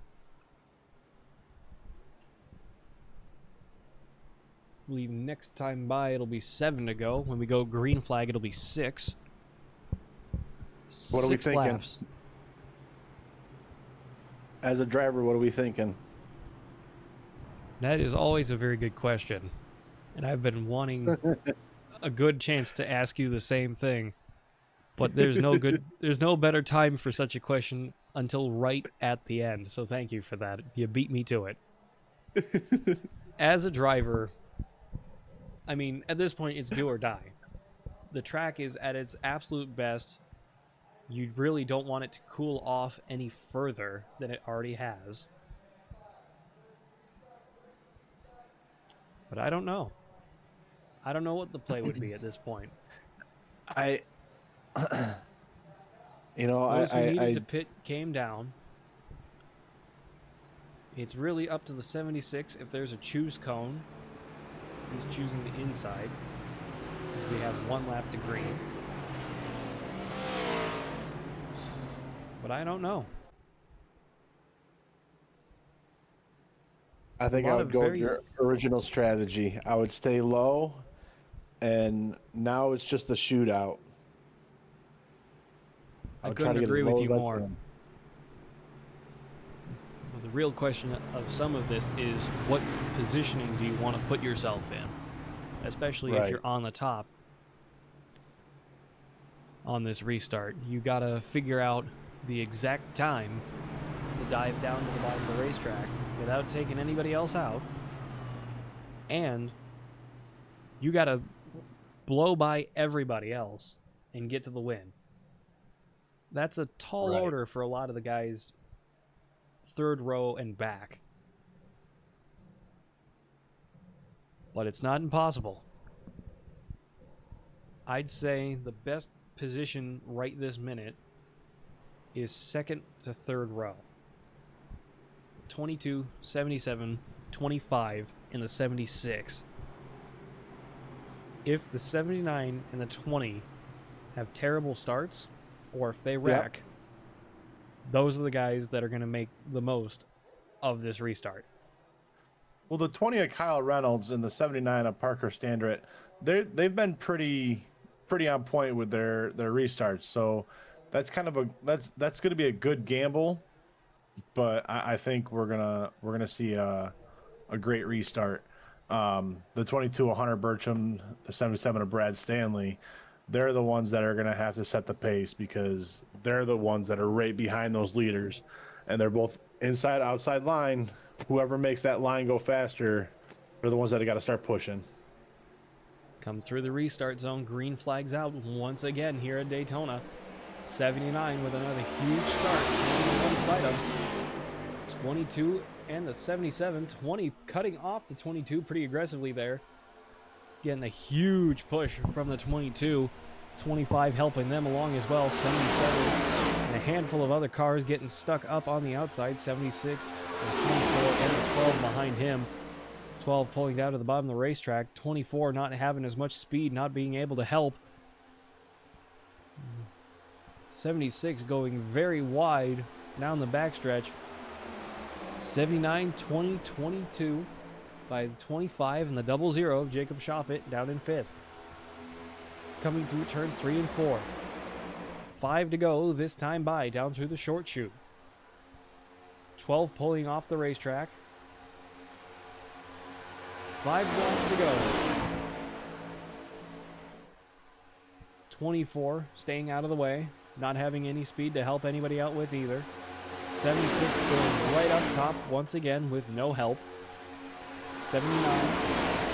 I believe next time by it'll be 7 to go. When we go green flag, it'll be 6. What are we 6 thinking? laps. As a driver, what are we thinking? That is always a very good question. And I've been wanting a good chance to ask you the same thing. But there's no better time for such a question until right at the end. So thank you for that. You beat me to it. As a driver, I mean, at this point, it's do or die. The track is at its absolute best. You really don't want it to cool off any further than it already has. But I don't know. I don't know what the play would be at this point. You know, Those who needed I to pit came down. It's really up to the 76 if there's a choose cone. He's choosing the inside, because we have 1 lap to green. But I don't know. I think I would go with your original strategy. I would stay low, and now it's just the shootout. I would try couldn't to get as agree with low you as I more. can. Well, the real question of some of this is, what positioning do you want to put yourself in? Especially if Right. you're on the top on this restart. You got to figure out the exact time to dive down to the bottom of the racetrack without taking anybody else out. And you got to blow by everybody else and get to the win. That's a tall Right. order for a lot of the guys 3rd row and back. But it's not impossible. I'd say the best position right this minute is 2nd to 3rd row. 22, 77, 25, and the 76. If the 79 and the 20 have terrible starts, or if they wreck, those are the guys that are going to make the most of this restart. Well, the 20 of Kyle Reynolds and the 79 of Parker Standret, they've been pretty on point with their restarts. So that's kind of that's going to be a good gamble, but I think we're gonna see a great restart. The 22 of Hunter Burcham, the 77 of Brad Stanley, they're the ones that are going to have to set the pace, because they're the ones that are right behind those leaders, and they're both inside, outside line. Whoever makes that line go faster, they're the ones that have got to start pushing. Come through the restart zone, green flags out once again here at Daytona. 79 with another huge start, on one side of 22 and the 77. 20 cutting off the 22 pretty aggressively there. Getting a huge push from the 22. 25 helping them along as well. 77 and a handful of other cars getting stuck up on the outside. 76 and 24 and the 12 behind him. 12 pulling down to the bottom of the racetrack. 24 not having as much speed, not being able to help. 76 going very wide down the backstretch. 79, 20, 22 by the 25 and the 00 of Jacob Shoffett down in 5th. Coming through turns 3 and 4. 5 to go this time by down through the short chute. 12 pulling off the racetrack. 5 laps to go. 24 staying out of the way, not having any speed to help anybody out with either. 76 going right up top once again with no help. 79,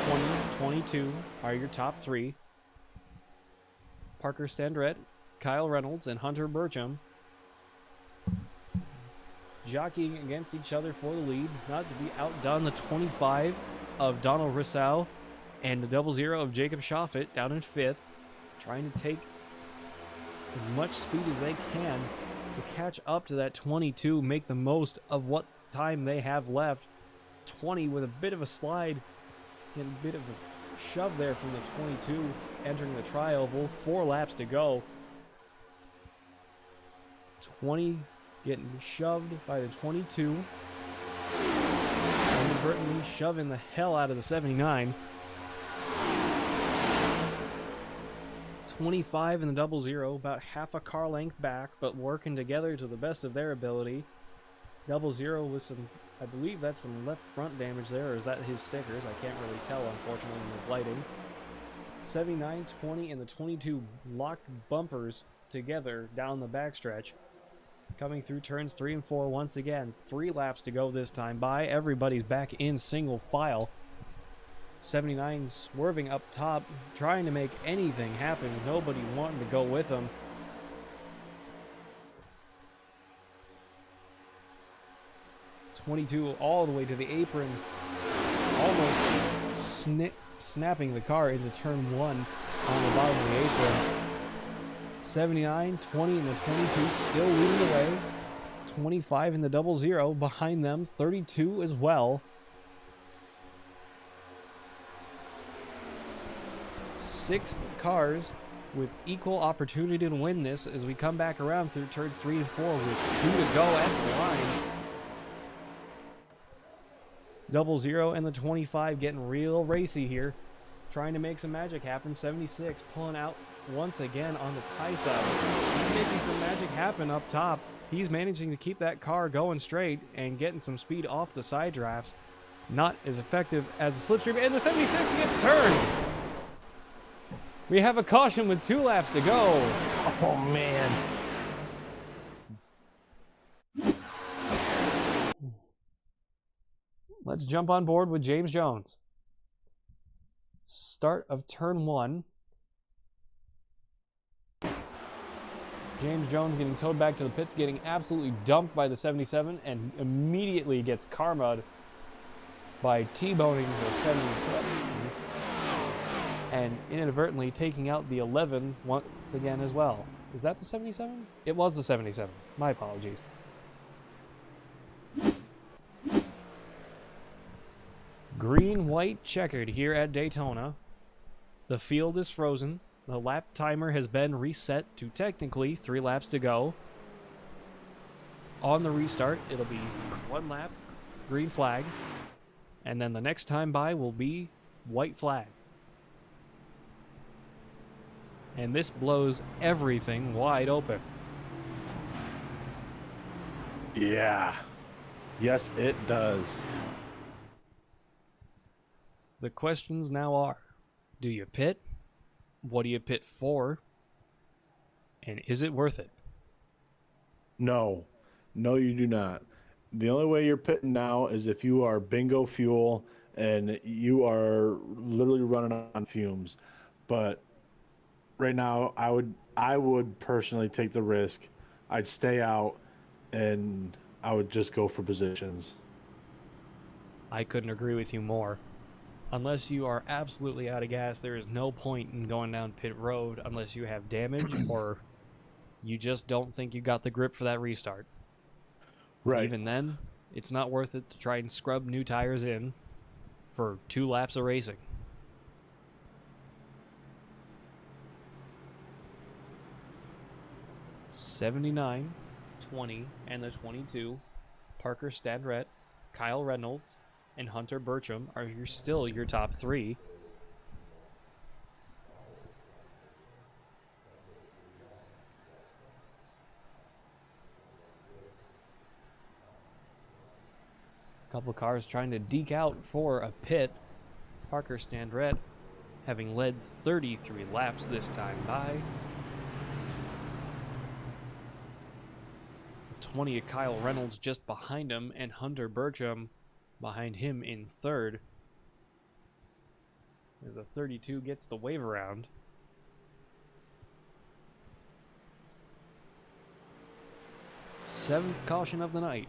20, 22 are your top 3. Parker Standret, Kyle Reynolds, and Hunter Burcham jockeying against each other for the lead, not to be outdone. The 25 of Donald Rousseau and the 00 of Jacob Shoffett down in 5th, trying to take as much speed as they can to catch up to that 22, make the most of what time they have left. 20 with a bit of a slide and a bit of a shove there from the 22 entering the tri-oval. 4 laps to go. 20 getting shoved by the 22. Inadvertently shoving the hell out of the 79. 25 and the 00, about half a car length back, but working together to the best of their ability. 00 with some, I believe that's some left front damage there, or is that his stickers? I can't really tell, unfortunately, in this lighting. 79, 20, and the 22 locked bumpers together down the backstretch. Coming through turns 3 and 4 once again. 3 laps to go this time by. Everybody's back in single file. 79 swerving up top, trying to make anything happen. Nobody wanting to go with him. .22 all the way to the apron, almost snapping the car into turn 1 on the bottom of the apron. 79, 20 in the 22, still leading the way. 25 in the 00 behind them, 32 as well. 6 cars with equal opportunity to win this as we come back around through turns 3 and 4 with 2 to go at the line. 00 and the 25 getting real racy here, trying to make some magic happen. 76 pulling out once again on the high side. He's making some magic happen up top. He's managing to keep that car going straight and getting some speed off the side drafts. Not as effective as the slipstream, and the 76 gets turned. We have a caution with 2 laps to go. Oh, man. Let's jump on board with James Jones. Start of turn 1. James Jones getting towed back to the pits, getting absolutely dumped by the 77, and immediately gets karma'd by T-boning the 77. And inadvertently taking out the 11 once again as well. Is that the 77? It was the 77. My apologies. Green, white, checkered here at Daytona. The field is frozen. The lap timer has been reset to technically 3 laps to go. On the restart, it'll be 1 lap, green flag, and then the next time by will be white flag. And this blows everything wide open. Yeah. Yes, it does. The questions now are, do you pit? What do you pit for? And is it worth it? No. No, you do not. The only way you're pitting now is if you are bingo fuel and you are literally running on fumes. But right now, I would personally take the risk. I'd stay out and I would just go for positions. I couldn't agree with you more. Unless you are absolutely out of gas, there is no point in going down pit road unless you have damage or you just don't think you got the grip for that restart. Right. Even then, it's not worth it to try and scrub new tires in for 2 laps of racing. '79, 20, and the 22. Parker Stadrett, Kyle Reynolds, and Hunter Bertram are still your top 3. A couple of cars trying to deke out for a pit. Parker Stadrett having led 33 laps this time by. 20 of Kyle Reynolds just behind him, and Hunter Bertram behind him in 3rd. As the 32 gets the wave around. Seventh caution of the night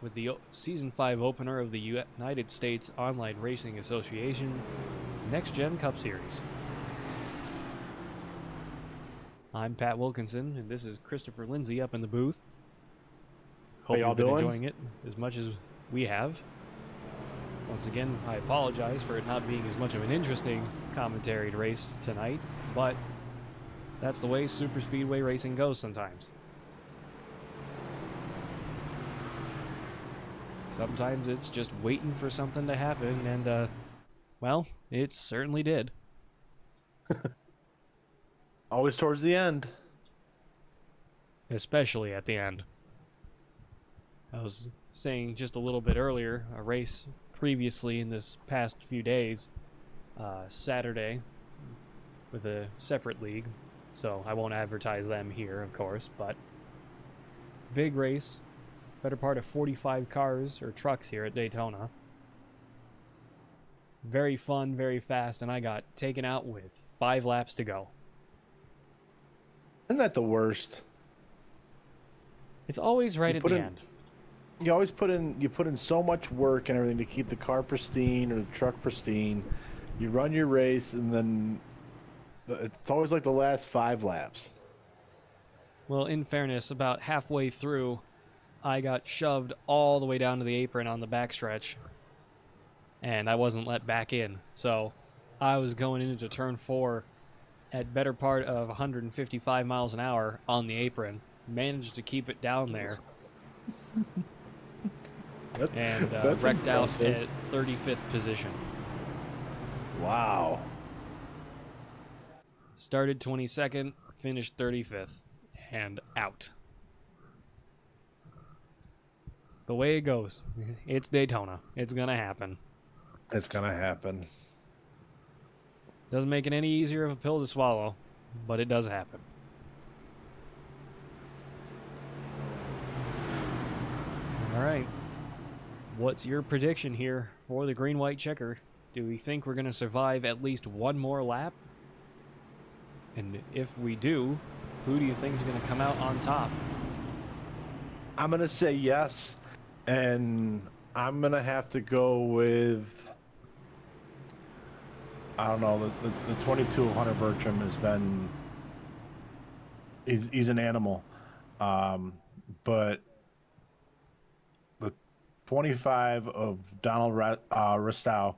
with the Season 5 opener of the United States Online Racing Association Next Gen Cup Series. I'm Pat Wilkinson, and this is Christopher Lindsay up in the booth. Hope y'all you've been doing? enjoying it as much as we have. Once again, I apologize for it not being as much of an interesting commentary race tonight, but that's the way super speedway racing goes sometimes. Sometimes it's just waiting for something to happen, and, well, it certainly did. Always towards the end. Especially at the end. I was saying just a little bit earlier, a race previously in this past few days, Saturday, with a separate league, so I won't advertise them here, of course, but big race, better part of 45 cars or trucks here at Daytona. Very fun, very fast, and I got taken out with 5 laps to go. Isn't that the worst? It's always right at the end. You always put in so much work and everything to keep the car pristine or the truck pristine. You run your race and then it's always like the last 5 laps. Well, in fairness, about halfway through, I got shoved all the way down to the apron on the backstretch, and I wasn't let back in. So I was going into turn 4 at better part of 155 miles an hour on the apron. Managed to keep it down there. And That's wrecked out impressive. at 35th position. Wow. Started 22nd, finished 35th, and out. It's the way it goes. It's Daytona. It's going to happen. It's gonna happen. Doesn't make it any easier of a pill to swallow, but it does happen. All right. What's your prediction here for the green-white checker? Do we think we're going to survive at least one more lap? And if we do, who do you think is going to come out on top? I'm gonna say yes, and I'm gonna have to go with, I don't know, the 22 of Hunter Bertram has been, he's an animal, but the 25 of Donald Ristow,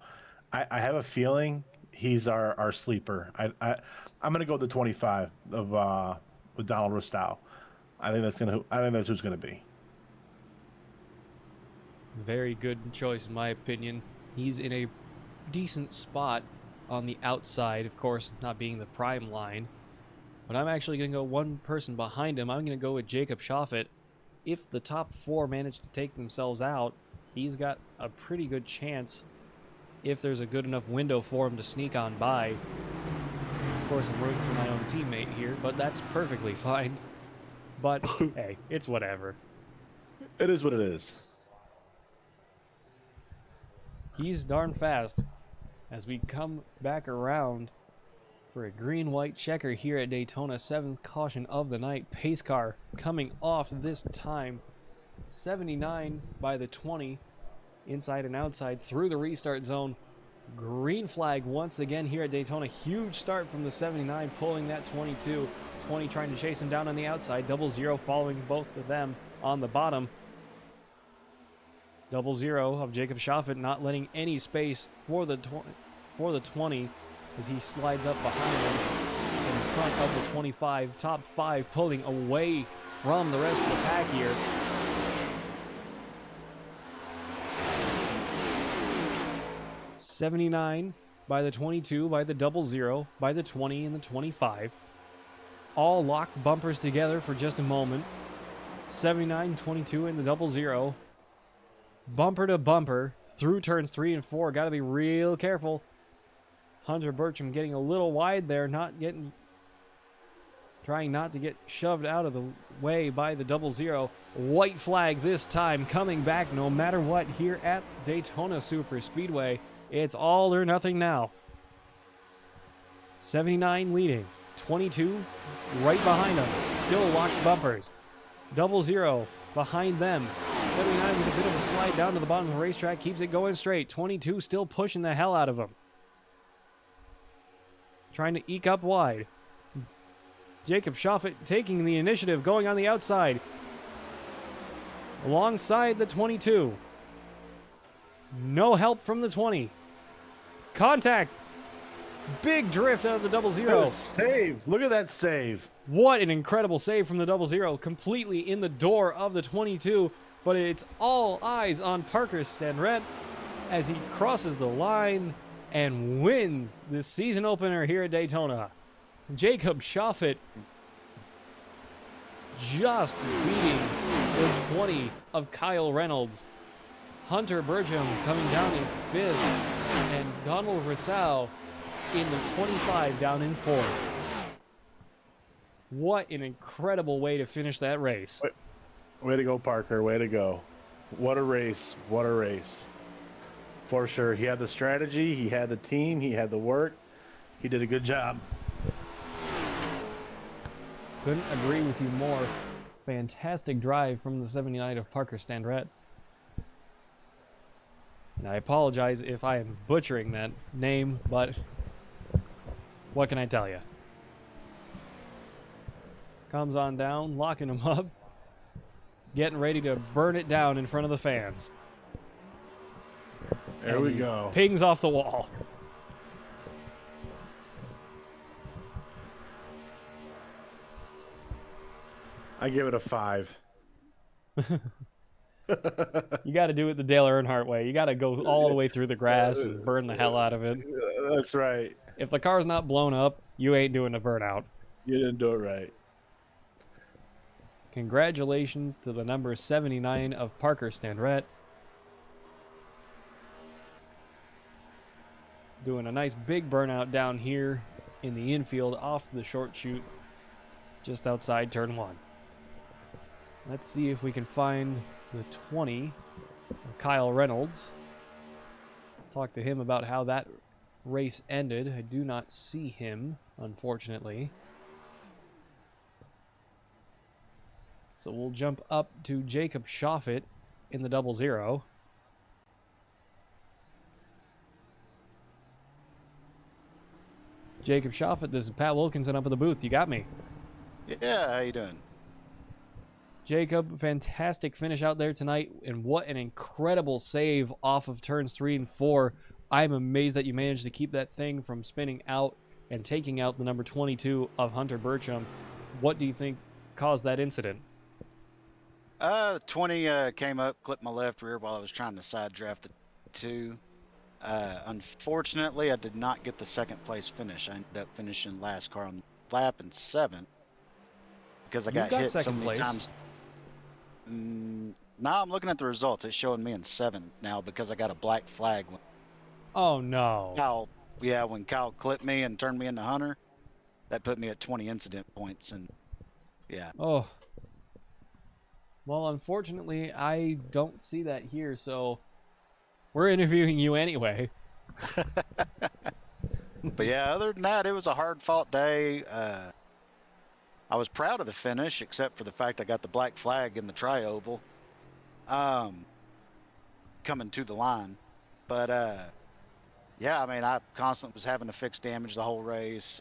I have a feeling he's our sleeper. I'm gonna go with the 25 of with Donald Ristow. I think that's who's gonna be. Very good choice, in my opinion. He's in a decent spot on the outside, of course, not being the prime line. But I'm actually going to go one person behind him. I'm going to go with Jacob Schoffett. If the top 4 manage to take themselves out, he's got a pretty good chance if there's a good enough window for him to sneak on by. Of course, I'm rooting for my own teammate here, but that's perfectly fine. But, hey, it's whatever. It is what it is. He's darn fast as we come back around for a green-white checker here at Daytona. 7th caution of the night. Pace car coming off this time. 79 by the 20. Inside and outside through the restart zone. Green flag once again here at Daytona. Huge start from the 79, pulling that 22. 20 trying to chase him down on the outside. 00 following both of them on the bottom. 00 of Jacob Schoffett not letting any space for the 20 as he slides up behind him in front of the 25. Top 5 pulling away from the rest of the pack here. '79 by the 22, by the 00, by the 20 and the 25. All locked bumpers together for just a moment. 79, 22, and the 00. Bumper to bumper through turns 3 and 4. Got to be real careful. Hunter Bertram getting a little wide there, trying not to get shoved out of the way by the 00. White flag this time, coming back no matter what here at Daytona Super Speedway. It's all or nothing now. 79 leading, 22 right behind them, still locked bumpers. 00 behind them. 79 with a bit of a slide down to the bottom of the racetrack, keeps it going straight. 22 still pushing the hell out of him. Trying to eke up wide. Jacob Schoffett taking the initiative, going on the outside. Alongside the 22. No help from the 20. Contact. Big drift out of the 00. Save. Look at that save. What an incredible save from the 00. Completely in the door of the 22. But it's all eyes on Parker Stanrett as he crosses the line and wins the season opener here at Daytona. Jacob Schoffett just beating the 20 of Kyle Reynolds. Hunter Bertram coming down in 5th, and Donald Rousseau in the 25 down in 4th. What an incredible way to finish that race. Way to go, Parker. Way to go. What a race. What a race. For sure. He had the strategy. He had the team. He had the work. He did a good job. Couldn't agree with you more. Fantastic drive from the 79 of Parker Stanrett. And I apologize if I am butchering that name, but what can I tell you? comes on down, locking him up, getting ready to burn it down in front of the fans. There And we he go. pings off the wall. I give it a 5. You got to do it the Dale Earnhardt way. You got to go all the way through the grass and burn the hell out of it. That's right. If the car's not blown up, you ain't doing a burnout. You didn't do it right. Congratulations to the number 79 of Parker Standrett. Doing a nice big burnout down here in the infield off the short chute just outside turn 1. Let's see if we can find the 20 of Kyle Reynolds. Talk to him about how that race ended. I do not see him, unfortunately. So we'll jump up to Jacob Shoffett in the 00. Jacob Shoffett, this is Pat Wilkinson up in the booth. You got me. Yeah, how you doing? Jacob, fantastic finish out there tonight, and what an incredible save off of turns 3 and 4. I'm amazed that you managed to keep that thing from spinning out and taking out the number 22 of Hunter Burcham. What do you think caused that incident? 20 came up, clipped my left rear while I was trying to side draft the 2. Unfortunately, I did not get the second place finish. I ended up finishing last car on lap and 7th because I got hit so many times. Now I'm looking at the results. It's showing me in 7th now because I got a black flag. Oh, no. When Kyle clipped me and turned me into Hunter, that put me at 20 incident points. And yeah. Oh. Well, unfortunately, I don't see that here, so we're interviewing you anyway. But yeah, other than that, it was a hard-fought day. I was proud of the finish, except for the fact I got the black flag in the tri-oval coming to the line. But yeah, I mean, I constantly was having to fix damage the whole race.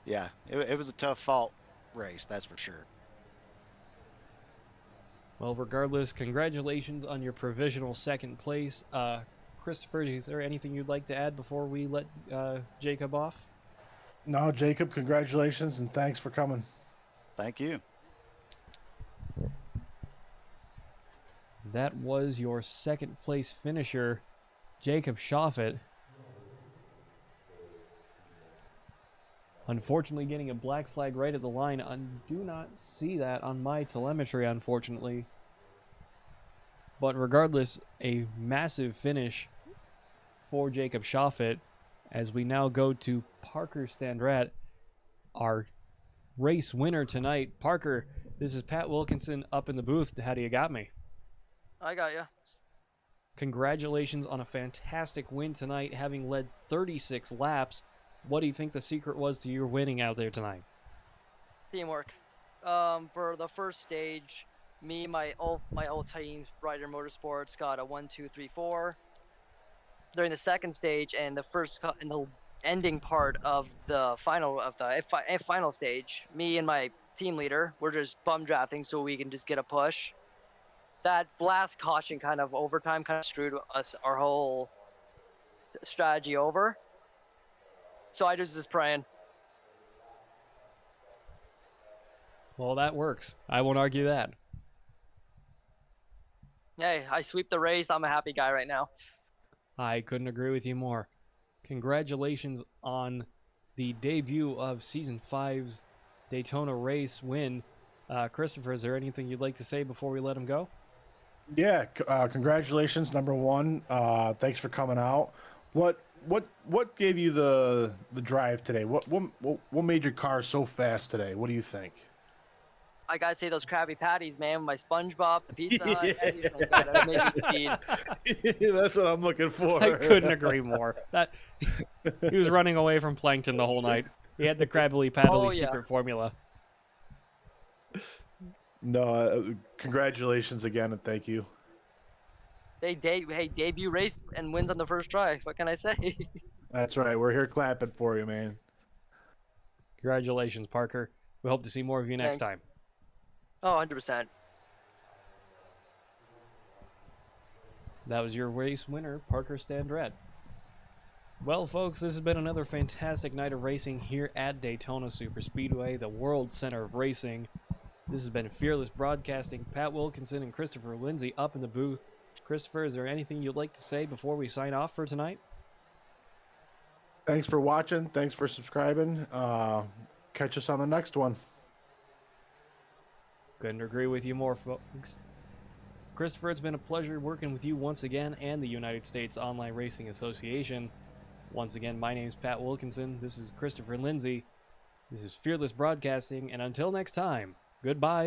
Yeah, it was a tough fought race, that's for sure. Well, regardless, congratulations on your provisional second place. Christopher, is there anything you'd like to add before we let Jacob off? No, Jacob, congratulations and thanks for coming. Thank you. That was your second place finisher, Jacob Shoffett. Unfortunately, getting a black flag right at the line. I do not see that on my telemetry, unfortunately. But regardless, a massive finish for Jacob Shoffett as we now go to Parker Standrett, our race winner tonight. Parker, this is Pat Wilkinson up in the booth. How do you got me? I got you. Congratulations on a fantastic win tonight, having led 36 laps. What do you think the secret was to your winning out there tonight? Teamwork. For the first stage, me and my old team, Ryder Motorsports, got a 1, 2, 3, 4. During the second stage and the ending part of the final stage, me and my team leader, we're just bum drafting so we can just get a push. That blast caution kind of overtime kind of screwed our whole strategy over. So I just was praying. Well, that works. I won't argue that. Hey, I sweep the race. I'm a happy guy right now. I couldn't agree with you more. Congratulations on the debut of Season 5's Daytona race win. Christopher, is there anything you'd like to say before we let him go? Yeah, congratulations, number one. Thanks for coming out. What gave you the drive today? What made your car so fast today? What do you think? I gotta say those Krabby Patties, man. My SpongeBob, the Pizza Hut, everything like that. That made me speed. That's what I'm looking for. I couldn't agree more. He was running away from plankton the whole night. He had the Crabbly Paddly secret formula. No, congratulations again and thank you. Hey, debut race and wins on the first try. What can I say? That's right. We're here clapping for you, man. Congratulations, Parker. We hope to see more of you next time. Oh, 100%. That was your race winner, Parker Standret. Well, folks, this has been another fantastic night of racing here at Daytona Superspeedway, the world center of racing. This has been Fearless Broadcasting. Pat Wilkinson and Christopher Lindsay up in the booth. Christopher, is there anything you'd like to say before we sign off for tonight? Thanks for watching. Thanks for subscribing. Catch us on the next one. Couldn't agree with you more, folks. Christopher, it's been a pleasure working with you once again and the United States Online Racing Association. Once again, my name's Pat Wilkinson. This is Christopher Lindsay. This is Fearless Broadcasting, and until next time, goodbye.